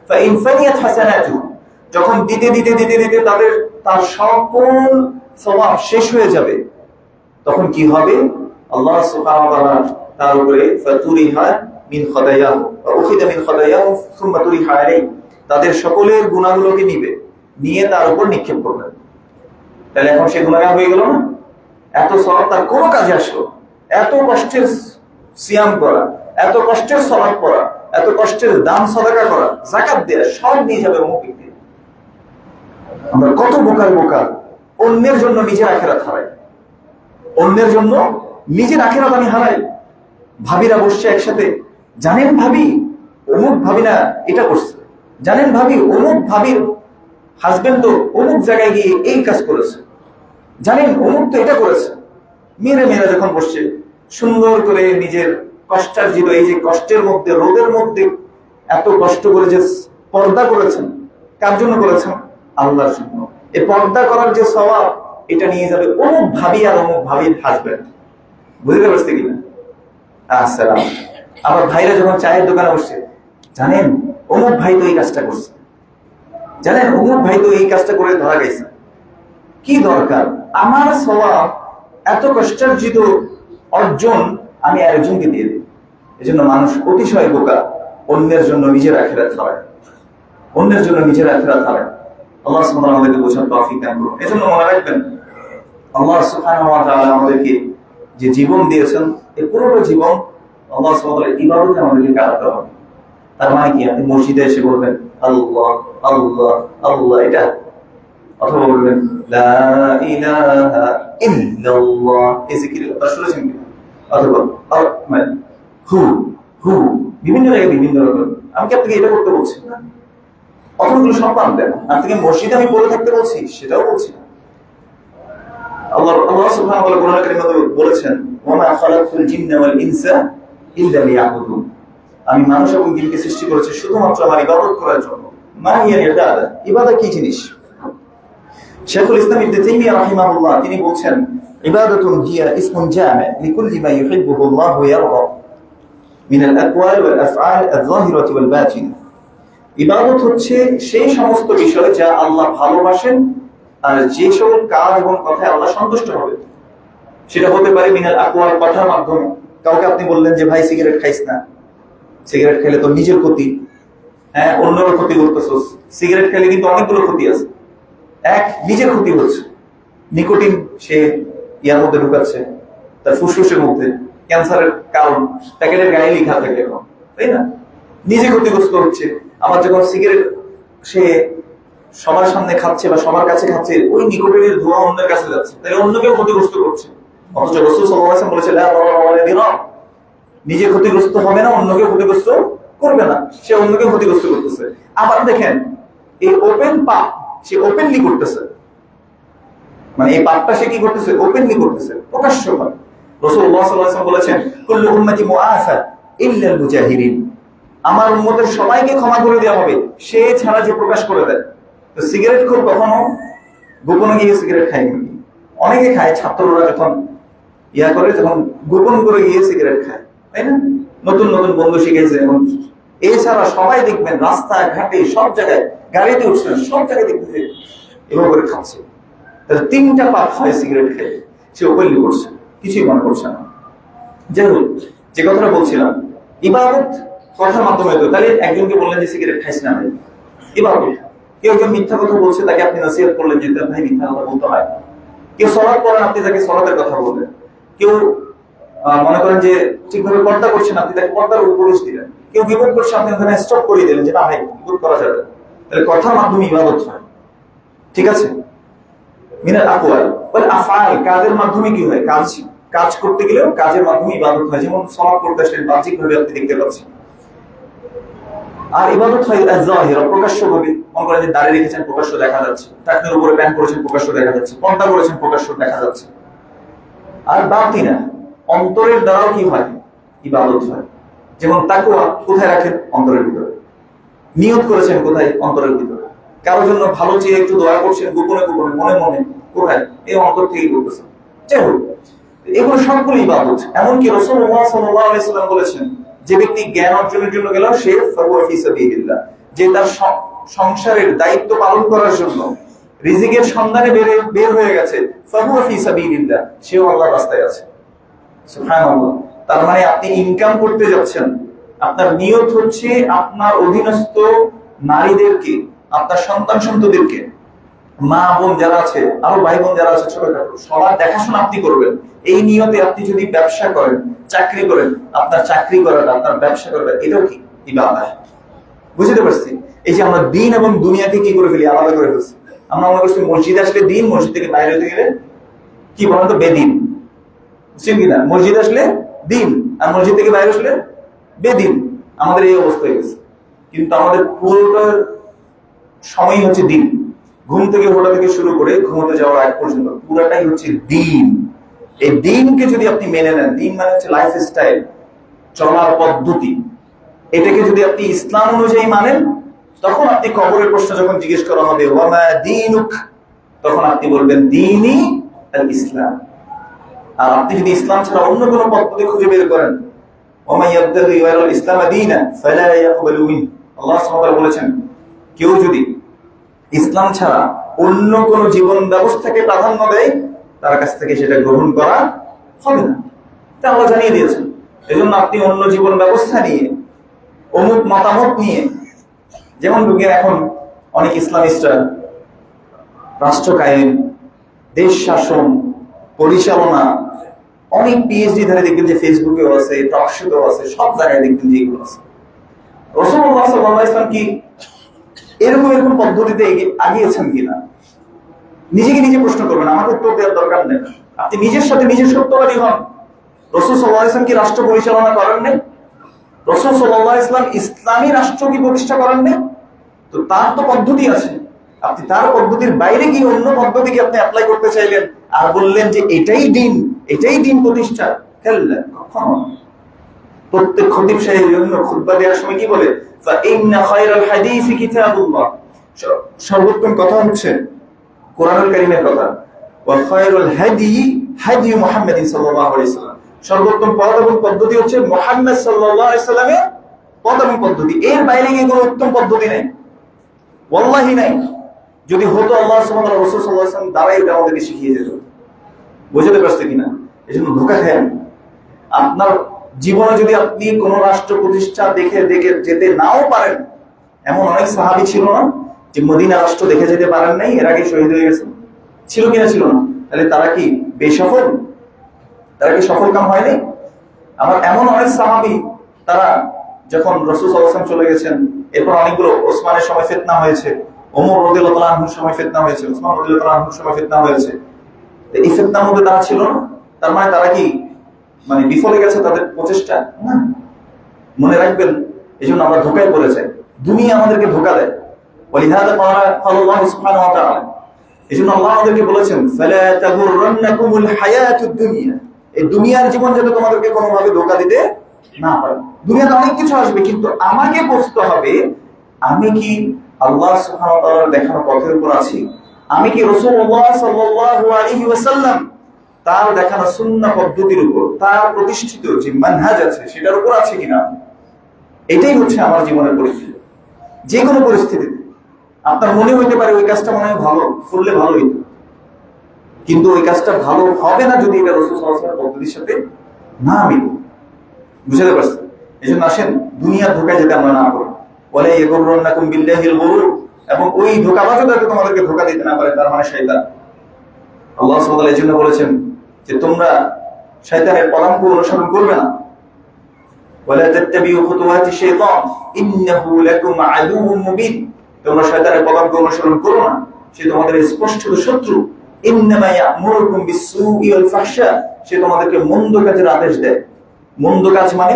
ফাইন ফানিয়াত হাসানাতু, যখন দিতে দিতে দিতে দিতে তার সকল সওয়াব শেষ হয়ে যাবে, তখন কি হবে? আল্লাহ সুবহানাহু ওয়া তাআলা তার উপরে ফাতুরিহা মিন খাতায়াহু ওয়া উখিদা মিন খাতায়াহু সুম্মা তুরিহা আলাইহি, তাদের সকলের গুনাহগুলোকে নিয়ে তার উপর নিক্ষেপ করবেন। তাহলে এখন সে গুনাহগার হয়ে গেল না? এত সওয়াব তার কোনো কাজে আসলো? এত কষ্টের সিয়াম করা, এত কষ্টের সালাত পড়া, এত কষ্টের দান সাদাকা করা, যাকাত দেয়া, সব নিয়ে যাবে মুমিন। আমরা কত বোকা, অন্যের জন্য নিজের আখিরাত হারাই, অন্যের জন্য নিজের আখিরাত আমি হারাই। ভাবিরা বসছে একসাথে, জানেন ভাবি অমুক ভাবি না এটা করছে, জানেন ভাবি অমুক ভাবির হাজবেন্ড তো অমুক জায়গায় গিয়ে এই কাজ করেছে, জানেন অমুক তো এটা করেছে। মেয়েরা যখন বসছে সুন্দর করে নিজের কষ্টার্জিত, এই যে কষ্টের মধ্যে, রোদের মধ্যে এত কষ্ট করে যে পর্দা করেছেন, কার জন্য করেছেন? আল্লাহর জন্য। এই পর্দা করার যে সওয়াব, এটা নিয়ে যাবে অমুক ভাবি আর অমুক ভাবির হাজবেন্ড। বুঝতে পারছি কিনা? আসসালাম। আবার ভাইরা যখন চায়ের দোকানে বসছে, জানেন অমুক ভাই তো এই কাজটা করছে, জানেন অমুক ভাই তো এই কাজটা করে ধরা গেছে। কি দরকার? আমার সওয়াব, এত কষ্টার্জিত অর্জন আমি আরেকজনকে দিয়ে দিই। এজন্য মানুষ অতিশয় বোকা, অন্যের জন্য নিজের আখিরাত হারায়, অন্যের জন্য নিজের আখিরাত হারায়। আল্লাহ সুবহানাহু ওয়া তাআলা আমাদেরকে বোঝার তৌফিক দান করুন। এজন্য মনে রাখবেন, আল্লাহ সুবহানাহু ওয়া তাআলা আমাদেরকে যে জীবন দিয়েছেন, এই পুরো জীবন আল্লাহ সুবহানাহু ওয়া তাআলা ইবাদতে আমাদেরকে কাটাতে হবে। তার মানে কি? আপনি মসজিদে এসে বলবেন আল্লাহ আল্লাহ আল্লাহ, এটা, অথবা বলবেন লা ইলাহা ইল্লাল্লাহ, এই জিকির কথা শুনেছেন কি? অথবা হু বিভিন্ন জায়গায় বিভিন্ন রকম। আমি কি আপনাকে এটা করতে বলছি না? অতগুলো সম্মান দেন। আপনাকে মসজিদে আমি বলে থাকতে বলছি, সেটাও বলছি না। আল্লাহ সুবহানাহু ওয়া তাআলা কোরআন কারীমে বলেছেন, ওয়া মা খালাকতুল জিন্না ওয়াল ইনসা ইল্লা লিয়াবুদুন। আমি মানুষ এবং জিনকে সৃষ্টি করেছি শুধুমাত্র আমার ইবাদত করার জন্য। মা হিয়া ইবাদা? ইবাদত কি জিনিস? শাইখুল ইসলাম ইবনে তাইমিয়া রাহিমাহুল্লাহ তিনি বলছেন, ইবাদাতুন হিয়া ইসমুন জামি' লিকুল্লি মা ইউহিব্বুহু আল্লাহু ওয়া ইয়ারদা মিন আল আকওয়াল ওয়াল আফআল আয-যাহিরাতি ওয়াল বাতিনা। ইবাদত হচ্ছে সেই সমস্ত বিষয় যা আল্লাহ ভালোবাসেন আর যে সকল কাজ এবং কথায় আল্লাহ সন্তুষ্ট হবে। সেটা হতে পারে মিনাল আকওয়াল, কথার মাধ্যমে। কাউকে আপনি বললেন যে ভাই সিগারেট খাইস না, সিগারেট খেলে তো নিজের ক্ষতি, হ্যাঁ অন্যের ক্ষতি করতেছস। সিগারেট খেলে কিন্তু অনেকগুলো ক্ষতি আছে। এক, নিজের ক্ষতি হচ্ছে, নিকোটিন সে ইয়ার মধ্যে ঢুকাচ্ছে, তার ফুসফুসের মধ্যে, ক্যান্সারের কারণ প্যাকেটের গায়ে লেখা থাকে এখন, তাই না? নিজে ক্ষতিগ্রস্ত হচ্ছে। আবার যখন সিগারেট সে সবার সামনে খাচ্ছে বা সবার কাছে খাচ্ছে, ওই নিকোটিনের ধোঁয়া অন্যের কাছে যাচ্ছে, তাই অন্যকেও ক্ষতিগ্রস্ত করছে। অথচ রাসূল সাল্লাল্লাহু আলাইহি ওয়াসাল্লাম বলেছেন, লা দারারা ওয়ালা দিরার, নিজে ক্ষতিগ্রস্ত হবে না, অন্যকে ক্ষতিগ্রস্ত করবে না, সে অন্যকে ক্ষতিগ্রস্ত করতেছে। আবার দেখেন এই ওপেন পাপ সে ওপেনলি করতেছে, মানে এই পাপটা সে কি করতেছে? ওপেনলি করতেছে, প্রকাশ্যভাবে। রাসূলুল্লাহ সাল্লাল্লাহু আলাইহি ওয়াসাল্লাম বলেছেন, কুল্লু উম্মতি মুআফা ইল্লা আল মুজাহিরিন, আমার উম্মতের সবাইকে ক্ষমা করে দেওয়া হবে সে ছাড়া যে প্রকাশ করে দেয়। তো সিগারেট খোর কখনো গোপনে গিয়ে সিগারেট খায় নাকি? অনেকে খায়, ছাত্ররা যখন ইয়া করে তখন গোপন করে গিয়ে সিগারেট খায়, তাই না? নতুন নতুন বন্ধু শিখেছে এখন। এছাড়া সবাই দেখবেন রাস্তায় ঘাটে সব জায়গায়, গাড়িতে উঠছেন সব জায়গায় দেখবেন এভাবে করে খাচ্ছে। তাহলে তিনটা পাপ হয় সিগারেট খেয়ে, সে ওপেনলি করছে, কিছুই মনে করছে না। যাই হোক, যে কথাটা বলছিলাম, ইবাদত কথার মাধ্যমে। তো তাহলে একজনকে বললেন যে সিগারেট খাইস না ভাই, ইবাদত। কেউ একজন মিথ্যা কথা বলছে, তাকে আপনি নসিহত করলেন যে ভাই মিথ্যা কথা বলতে হয়। কেউ সালাত করেন, আপনি তাকে সালাতের কথা বললেন। কেউ মনে করেন যে ঠিকভাবে পর্দা করছেন, আপনি তাকে পর্দার উপদেশ দিলেন। কেউ গীবত করছে, আপনি ওখানে স্টপ করে দিলেন যে না ভাই গীবত করা যাবে। তাহলে কথার মাধ্যমে ইবাদত হয়, ঠিক আছে? মিনাল আকওয়াল ওয়াল আফআল, কাজের মাধ্যমে কি হয়? কাজ করতে গেলেও কাজের মাধ্যমে ইবাদত হয়। যেমন সালাত করতে আসলেন, বাহ্যিকভাবে আপনি দেখতে পাচ্ছেন। আর ইবাদত হয় আয-যাহিরা, প্রকাশ্যভাবে। মনে করেন যে দাড়ি রেখেছেন, প্রকাশ্য দেখা যাচ্ছে। টাকনোর উপরে প্যান্ট পরেছেন, প্রকাশ্য দেখা যাচ্ছে। পর্দা করেছেন, প্রকাশ্য দেখা যাচ্ছে। আর বাতিনা, অন্তরের দ্বারাও কি হয়? ইবাদত হয়। যেমন তাকওয়া কোথায় রাখেন? অন্তরের ভিতরে। নিয়ত করেছেন কোথায়? অন্তরের ভিতরে। কারোর জন্য ভালো চেয়ে একটু দোয়া করছেন গোপনে গোপনে, মনে মনে, কোথায়? এই অন্তর থেকেই করতেছেন। যাই হোক, এগুলো সবগুলো ইবাদত। এমনকি রাসূলুল্লাহ সাল্লাল্লাহু আলাইহি ওয়াসাল্লাম বলেছেন, যে ব্যক্তি জ্ঞান অর্জনের জন্য গেল সে ফাহুয়া ফি সাবিলিল্লাহ, যে তার সংসারের দায়িত্ব পালন করার জন্য রিজিকের সন্ধানে বের হয়ে গেছে, ফাহুয়া ফি সাবিলিল্লাহ, সেও আল্লাহর রাস্তায় আছে। সুবহানাল্লাহ। তার মানে আপনি ইনকাম করতে যাচ্ছেন, আপনার নিয়ত হচ্ছে আপনার অধীনস্থ নারীদেরকে, আপনার সন্তান সন্ততিদেরকে, মা বোন যারা আছে, আরো ভাই বোন যারা আছে ছোটখাটো, সবার দেখাশোনা আপনি করবেন। এই নিয়তে আপনি যদি ব্যবসা করেন, চাকরি করেন, আপনার চাকরি করাটা, আপনার ব্যবসা করাটা, এটাও কি ইবাদত? বুঝতে পারছি? এই যে আমরা দিন এবং দুনিয়াকে কি করে ফেলি, আলাদা করে ফেলছি। আমরা মনে করছি মসজিদ আসলে দিন, মসজিদ থেকে বাইরে হতে গেলে কি বলেন তো বেদিন, বুঝছেন কিনা? মসজিদ আসলে দিন আর মসজিদ থেকে বাইরে আসলে বেদিন। আমাদের এই অবস্থা হয়ে গেছে। কিন্তু আমাদের পুরোটা সময় হচ্ছে দিন। ঘুম থেকে ওঠা থেকে শুরু করে ঘুমোতে যাওয়ার আগ পর্যন্ত পুরাটাই হচ্ছে দিন। এই দিনকে যদি আপনি মেনে নেন, দিন মানে হচ্ছে লাইফ স্টাইল, চলার পদ্ধতি, এটাকে যদি আপনি ইসলাম অনুযায়ী মানেন, তখন আপনি কবরের প্রশ্ন যখন জিজ্ঞেস করা হবে ওয়ামা দীনুক, তখন আপনি বলবেন দীনি আল ইসলাম। আর আপনি যদি ইসলাম ছাড়া অন্য কোনো পদ্ধতি খুঁজে বের করেন, ওমা ইয়াবতাগি গায়রাল ইসলাম দীনান ফালা ইয়াকবালু মিন, আল্লাহ সুবহানাহু ওয়া তাআলা বলেছেন, কেউ যদি ইসলাম ছাড়া অন্য কোন জীবন ব্যবস্থাকে প্রাধান্য দেয়, তার কাছ থেকে সেটা গ্রহণ করা হবে না। তা আল্লাহ জানিয়ে দিয়েছেন। এজন্য আপনি অন্য জীবন ব্যবস্থা নিয়ে, অমুক মতামত নিয়ে, যেমন যুগের এখন অনেক ইসলামিস্টরা রাষ্ট্র কায়েম, দেশ শাসন, পরিচালনা, অনেক পিএইচডি ধারে দেখবেন যে ফেসবুকেও আছে, টক শোতেও আছে, সব জায়গায় দেখবেন যে এগুলো আছে। রাসূলুল্লাহ সাল্লাল্লাহু আলাইহি ওয়াসাল্লাম কি এরকম পদ্ধতিতে আগিয়েছেন কিনা নিজেকে নিজে প্রশ্ন করবেন। আমাকে উত্তর দেওয়ার দরকার নেই। আপনি নিজের সাথে নিজের সত্যবাদী হন। রাসূল সাল্লাল্লাহু আলাইহি ওয়াসাল্লাম কি রাষ্ট্র পরিচালনা করেন নাই? রাসূল সাল্লাল্লাহু আলাইহি ওয়াসাল্লাম ইসলামী রাষ্ট্র কি প্রতিষ্ঠা করেন নাই? তো তার তো পদ্ধতি আছে। আপনি তার পদ্ধতির বাইরে গিয়ে অন্য পদ্ধতিকে আপনি অ্যাপ্লাই করতে চাইলেন আর বললেন যে এটাই দিন প্রতিষ্ঠা। খেললেন কখনো। প্রত্যেক খতিব সাহেব জন্য খুতবা দেওয়ার সময় কি বলে, ফাইন্না খায়রাল হাদিসি কিতাবুল্লাহ, সর্বোত্তম কথা হচ্ছে কোরআনুল কারীমের কথা, ওয়া খায়রুল হাদি হাদি মুহাম্মাদিন সাল্লাল্লাহু আলাইহি ওয়াসাল্লাম, সর্বোত্তম পথ এবং পদ্ধতি হচ্ছে মুহাম্মদ সাল্লাল্লাহু আলাইহি ওয়াসাল্লামের পথ এবং পদ্ধতি। এর বাইরে গিয়ে কোনো উত্তম পদ্ধতি নেই, ওয়াল্লাহি নাই। যদি হতো আল্লাহ সুবহানাহু ওয়া তাআলা রাসূল সাল্লাল্লাহু আলাইহি ওয়াসাল্লাম দ্বারাই এটা আমাদেরকে শিখিয়ে যেত। বুঝতে পারছেন কিনা? এজন্য ধোঁকা খায়। আপনার জীবনে যদি আপনি কোন রাষ্ট্র প্রতিষ্ঠা দেখে যেতে নাও পারেন, এমন অনেক সাহাবী ছিল না যে মদিনা রাষ্ট্র দেখে যেতে পারেন নাই, এর আগে শহীদ হয়ে গেছে? ছিল কিনা? ছিল না। তাহলে তারা কি বেসফল? তারা কি সফল কাম হয়নি? আবার এমন অনেক সাহাবী, তারা যখন রাসূল সাল্লাল্লাহু আলাইহি ওয়াসাল্লাম চলে গেছেন, এরপর অনেকগুলো, ওসমানের সময় ফিতনা হয়েছে, ওমর রাদিয়াল্লাহু তাআলা আনহুর সময় ফিতনা হয়েছে, ওসমান রাদিয়াল্লাহু তাআলা আনহুর সময় ফিতনা হয়েছে। এই ফিতনার মধ্যে তারা ছিল না। তার মানে তারা কি বিফলে গেছে তাদের প্রচেষ্টা? না। মনে রাখবেন, এজন্য আমরা ধোঁকায় পড়ে যাই। দুনিয়া আমাদেরকে ধোঁকা দেয়। ওয়ালিহাযা ক্বালা আল্লাহু সুবহানাহু ওয়া তাআলা, এজন্য আল্লাহ আমাদেরকে বলেছেন, ফালা তাগুররান্নাকুমুল হায়াতুদ দুনিয়া, এই দুনিয়ার জীবন যাতে তোমাদেরকে কোনোভাবে ধোঁকা দিতে না পারে। দুনিয়াতে অনেক কিছু আসবে, কিন্তু আমাকে বুঝতে হবে আমি কি আল্লাহ সুবহানাহু ওয়া তাআলার দেখানো পথের উপর আছি, আমি কি রাসূলুল্লাহ সাল্লাল্লাহু আলাইহি ওয়াসাল্লাম তার দেখানো সুন্নাহ পদ্ধতির উপর, তার প্রতিষ্ঠিত যে মানহাজ আছে সেটার উপর আছে কিনা। এটাই হচ্ছে আমার জীবনের পরিস্থিতি। যে কোনো পরিস্থিতিতে আপনার মনে হইতে পারে ওই কাজটা মনে হয় ভালো, করলে ভালো হইতো, কিন্তু ওই কাজটা ভালো হবে না যদি এটা রাসূল সাল্লাল্লাহু আলাইহি ওয়াসাল্লামের পদ্ধতির সাথে না মিলে। বুঝতে পারছেন? এজন্য আসেন দুনিয়ার ধোঁকায় যেতে আমরা না করি। ওয়ালা ইয়াগুররান্নাকুম বিল্লাহিল গুরুর, এবং ওই ধোঁকাবাজও যাতে তোমাদেরকে ধোঁকা দিতে না পারে, তার মানে শয়তান। আল্লাহ সুবহানাহু ওয়া তাআলা এজন্য বলেছেন যে তোমরা শয়তানের পদাঙ্ক অনুসরণ করবে না। ওয়ালা তাত্তাবিউ খুতুওয়াতিশ শাইতান ইন্নাহু লাকুম আদুউম মুবিন, তোমরা শয়তানের পদাঙ্ক অনুসরণ করো না, সে তোমাদের স্পষ্ট শত্রু। ইন্নামা ইয়া'মুরুকুম বিস-সুই ওয়াল ফাহশা, সে তোমাদেরকে মন্দ কাজের আদেশ দেয়। মন্দ কাজ মানে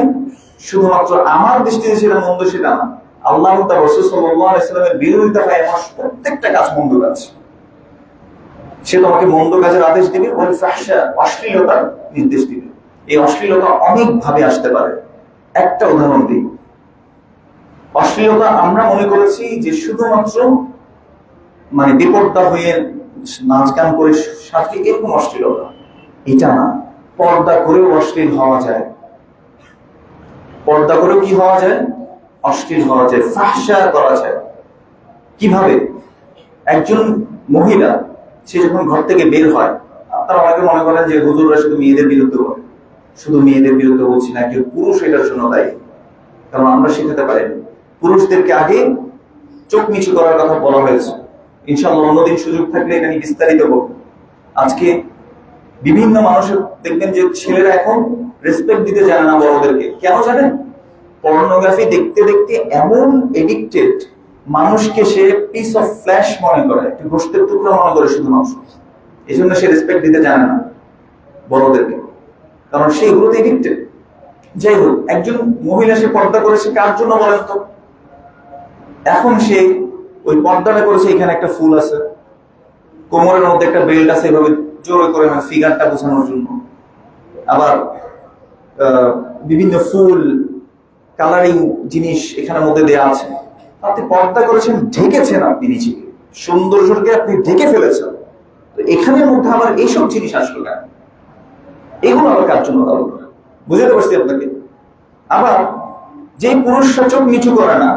শুধুমাত্র আমার দৃষ্টিতে সেটা মন্দ সেটা না, আল্লাহ ও তার রাসূল সাল্লাল্লাহু আলাইহি ওয়াসাল্লামের বিরোধিতা হয় এমন প্রত্যেকটা কাজ মন্দ কাজ। সে তোমাকে মন্দ কাজের আদেশ দিবে, ওয়াল ফাহশা, অশ্লীলতার নির্দেশ দিবে। এই অশ্লীলতা অনেক ভাবে আসতে পারে। একটা উদাহরণ দিই। অশ্লীলতা আমরা মনে করেছি যে শুধুমাত্র বেপরদা হয়ে নাচ গান করে সাথে এরকম অশ্লীলতা, এটা না। পর্দা করেও অশ্লীল হওয়া যায়। পর্দা করেও কি হওয়া যায়? অশ্লীল হওয়া যায়, ফাহশা করা যায়। কিভাবে? একজন মহিলা সে যখন ঘর থেকে বের হয়, আপনারা অনেকে মনে করেন যে হুজুররা শুধু মেয়েদের বিরুদ্ধে বলে। শুধু মেয়েদের বিরুদ্ধে বলছি না, কেউ পুরুষ এটার জন্য দায়ী। কারণ আমরা শিখাতে পারি পুরুষদেরকে আগে চোখ নিচু করার কথা বলা হয়েছে। ইনশাআল্লাহ অন্যদিন সুযোগ থাকলে এটা নিয়ে বিস্তারিত বলবো। আজকে বিভিন্ন মানুষের দেখবেন যে ছেলেরা এখন রেসপেক্ট দিতে জানে না বড়দেরকে। কেন জানেন? পর্নোগ্রাফি দেখতে দেখতে এমন এডিক্টেড, মানুষকে সে পিস অফ ফ্ল্যাশ মনে করে, একটি গোশতের টুকরো মনে করে শুধু মানুষ। এই জন্য সে রেসপেক্ট দিতে জানে না বড়দেরকে, কারণ সে এগুলোতে এডিক্টেড। যাই হোক, একজন মহিলা সে পর্দা করেছে কার জন্য বলেন তো? এখন সে ওই পর্দাটা করেছে, এখানে একটা ফুল আছে, কোমরের মধ্যে একটা বেল্ট আছে, এভাবে জোরে করে ফিগারটা বোঝানোর জন্য। আবার বিভিন্ন ফুল কালারিং জিনিস এখানের মধ্যে দেয়া আছে। আপনি পর্দা করেছেন, ঢেকেছেন, আপনি নিজেকে সৌন্দর্যকে আপনি ঢেকে ফেলেছেন। তো এখানের মধ্যে আবার এইসব জিনিস আসলো কেন? এগুলো আবার কার জন্য? বুঝতে পারছি আপনাকে। আবার যে পুরুষরা চোখ নিচু করে না,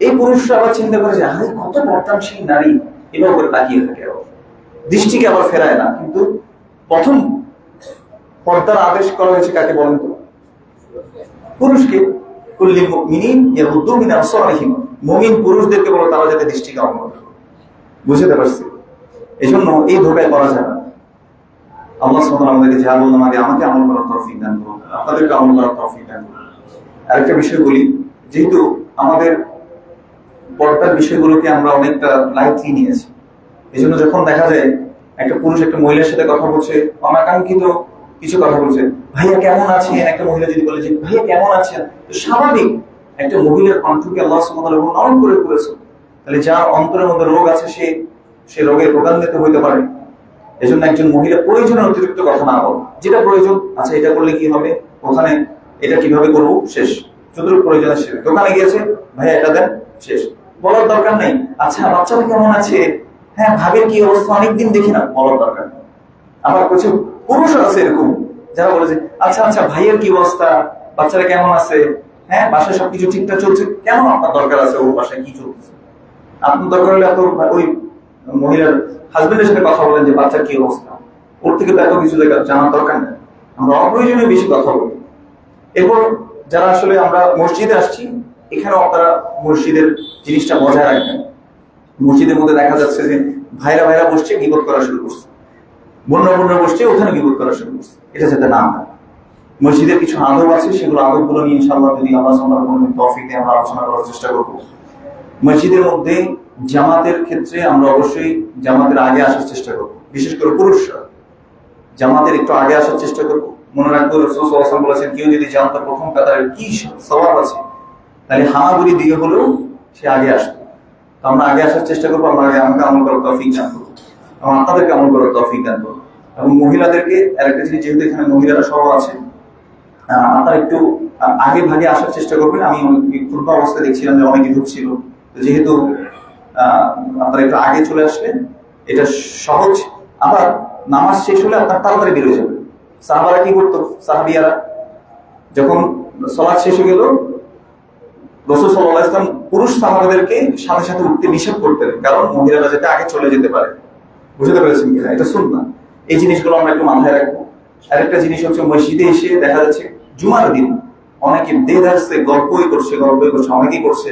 এই পুরুষরা আবার চিন্তা করে যে আরে কত পর্দানশীল নারী, এভাবে করে তাকিয়ে থাকে, দৃষ্টিকে আবার ফেরায় না। কিন্তু প্রথম পর্দার আদেশ করা হয়েছে কাকে বলেন তো? পুরুষকে। কুল্লিল মুমিনিন ইয়াগুদ্দু মিন আবসারিহিম, মুমিন পুরুষদেরকে বলো তারা যাতে দৃষ্টিকে অবনত করে। বুঝতে পারছি? এজন্য এই ধোঁকায় পড়া যায় না। আল্লাহ সুবহানাহু ওয়া তাআলা আমাদেরকে যা বললেন আমাকে আমল করার তৌফিক দান করুন, আপনাদেরকে আমল করার তৌফিক দান করুন। আরেকটা বিষয় বলি, যেহেতু আমাদের পর্দার বিষয়গুলোকে আমরা অনেকটা লাইটলি নিয়েছি, এই জন্য যখন দেখা যায় একটা পুরুষ একটা মহিলার সাথে কথা বলছে, অনাকাঙ্ক্ষিত কিছু কথা বলছে, ভাইয়া কেমন আছেন, একটা মহিলা যদি বলে যে ভাইয়া কেমন আছেন, তো স্বাভাবিক একটা মহিলার কণ্ঠকে আল্লাহ সুবহানাহু ওয়া তাআলা নরম করে করেছে। তাহলে যার অন্তরের মধ্যে রোগ আছে সে রোগের প্রকান্বিত হইতে পারে। এজন্য একজন মহিলা প্রয়োজনের অতিরিক্ত কথা না বল, যেটা প্রয়োজন, আচ্ছা এটা করলে কি হবে, ওখানে এটা কিভাবে করবো, শেষ। যতটুকু প্রয়োজন শেষ। দোকানে গিয়েছে, ভাইয়া এটা দেন, শেষ। বলার দরকার নেই আচ্ছা বাচ্চাটা কেমন আছে, হ্যাঁ ভাবের কি অবস্থা, অনেকদিন দেখি না, বলার দরকার নেই। আবার কিছু পুরুষ আছে এরকম যারা বলে যে আচ্ছা আচ্ছা ভাইয়ের কি অবস্থা, বাচ্চারা কেমন আছে, হ্যাঁ বাসায় সবকিছু ঠিকঠাক চলছে, কেন আপনার দরকার আছে ওর বাসায় কি চলছে? আপনার দরকার হলে এত ওই মহিলার হাজবেন্ডের সাথে কথা বলেন যে বাচ্চার কি অবস্থা, ওর থেকে তো এত কিছু জানার দরকার নেই। আমরা অপ্রয়োজনীয় বেশি কথা বলি। এরপর যারা আসলে আমরা মসজিদে আসছি, এখানেও আপনারা মসজিদের জিনিসটা বজায় রাখবেন। মসজিদের মধ্যে দেখা যাচ্ছে যে ভাইরা ভাইরা বসছে, গীবত করা শুরু করছে, বোনরা বোনরা বসছে, ওখানে গীবত করা শুরু করছে। এটা যাতে না হয়। মসজিদের কিছু আদব আছে, সেগুলো আদবগুলো নিয়ে ইনশাআল্লাহ যদি আল্লাহ সুবহানাহু ওয়া তাআলা তৌফিক দেয় আমরা আলোচনা করার চেষ্টা করব। মসজিদের মধ্যে জামাতের ক্ষেত্রে আমরা অবশ্যই জামাতের আগে আসার চেষ্টা করব, বিশেষ করে পুরুষরা জামাতের একটু আগে আসার চেষ্টা করব। মনে রাখবো রাসূল সাল্লাল্লাহু আলাইহি ওয়াসাল্লাম বলেছেন, কেউ যদি জানতো প্রথম কাতারের কি সওয়াব আছে, তাহলে হামাগুড়ি দিয়ে হলেও সে আগে আসতো। তো আমরা আগে আসার চেষ্টা করবো। আমরা আগে আমাকে আমল করার তৌফিক দান করবো, এবং আপনাদেরকে আমল করার তৌফিক দান করবো। এবং মহিলাদেরকে আরেকটা জিনিস, যেহেতু এখানে মহিলারা সহ আছে, আপনারা একটু আগে ভাগে আসার চেষ্টা করবেন। আমি খুতবা অবস্থায় দেখছিলাম যে অনেকে ঢুকছিল, যেহেতু আপনারা একটু আগে চলে আসলেন এটা সহজ। আবার নামাজ শেষ হলে আপনার তাড়াতাড়ি বেরোয় যাবে। সাহাবারা কি করতো, সাহাবিয়ারা যখন সালাত শেষ হয়ে গেল, রাসূল সাল্লাল্লাহু আলাইহি ওয়াসাল্লাম পুরুষ সাহাবাদেরকে সাথে সাথে উঠতে নিষেধ করতেন, কারণ মহিলারা যাতে আগে চলে যেতে পারে। বুঝতে পেরেছেন কিনা? এটা সুন্নাহ। এই জিনিসগুলো আমরা একটু মাথায় রাখবো। আরেকটা জিনিস হচ্ছে, মসজিদে এসে দেখা যাচ্ছে জুমার দিন অনেকে দেদারসে গল্পই করছে, অনেকেই করছে।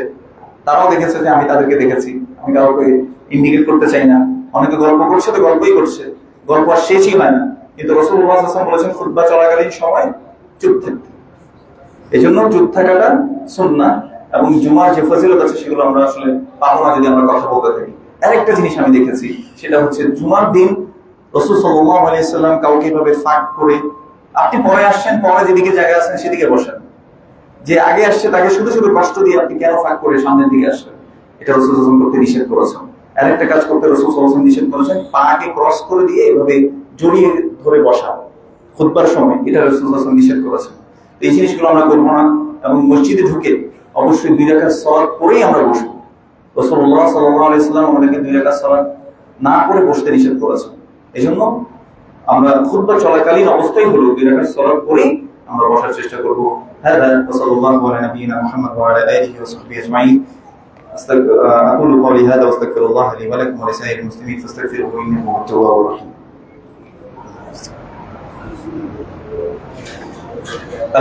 তারাও দেখেছে যে আমি তাদেরকে দেখেছি, আমি কাউকে ইন্ডিকেট করতে চাই না। অনেকে গল্প করছে তো গল্পই করছে, গল্প আর শেষই হয় না। কিন্তু রাসূলুল্লাহ সাল্লাল্লাহু আলাইহি ওয়াসাল্লাম বলেছেন খুতবা চলাকালীন সময় চুপ থাকতে। এই জন্য চুপ থাকাটা সুন্নাহ, এবং জুমার যে ফজিলত আছে সেগুলো আমরা আসলে পাবো না যদি আমরা কথা বলতে থাকি। আরেকটা জিনিস আমি দেখেছি, সেটা হচ্ছে জুমার দিন রাসূল সাল্লাল্লাহু আলাইহি ওয়াসাল্লাম কাউকে এভাবে ফাঁক করে, আপনি পরে আসছেন, পরে যেদিকে জায়গা আছেন সেদিকে বসেন, যে আগে আসছে তাকে শুধু শুধু কষ্ট দিয়ে আপনি কেন ফাঁক করে সামনের দিকে আসলেন? এটা রাসূল সাল্লাল্লাহু আলাইহি ওয়াসাল্লাম করতে নিষেধ করেছেন। আরেকটা কাজ করতে রাসূল সাল্লাল্লাহু আলাইহি ওয়াসাল্লাম নিষেধ করেছেন, পাকে ক্রস করে দিয়ে এভাবে জড়িয়ে ধরে বসা খুতবার সময়, এটা রাসূল সাল্লাল্লাহু আলাইহি ওয়াসাল্লাম নিষেধ করেছেন। এই জিনিসগুলো আমরা করবো না। এবং মসজিদে ঢুকে অবশ্যই 2 রাকাত সালাত পড়েই আমরা বসবো। রাসূলুল্লাহ সাল্লাল্লাহু আলাইহি ওয়াসাল্লাম আমাদেরকে 2 রাকাত সালাত না করে বসতে নিষেধ করেছেন। এজন্য আমরা খুতবা চলাকালীন অবস্থায় হলো 2 রাকাত সালাত পড়েই আমরা বসার চেষ্টা করব। হাদা সাল্লাল্লাহু আলা নবিয়িনা মুহাম্মদ ওয়া আলা আলিহি ওয়া সাহবিহি আজমাইন। أقول قولي هذا واستغفر الله لي ولكم ولسائر المسلمين فاستغفروه إنه هو التواب الرحيم.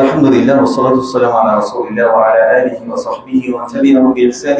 الحمد لله والصلاة والسلام على رسول الله وعلى آله وصحبه ومن تبعهم بإحسان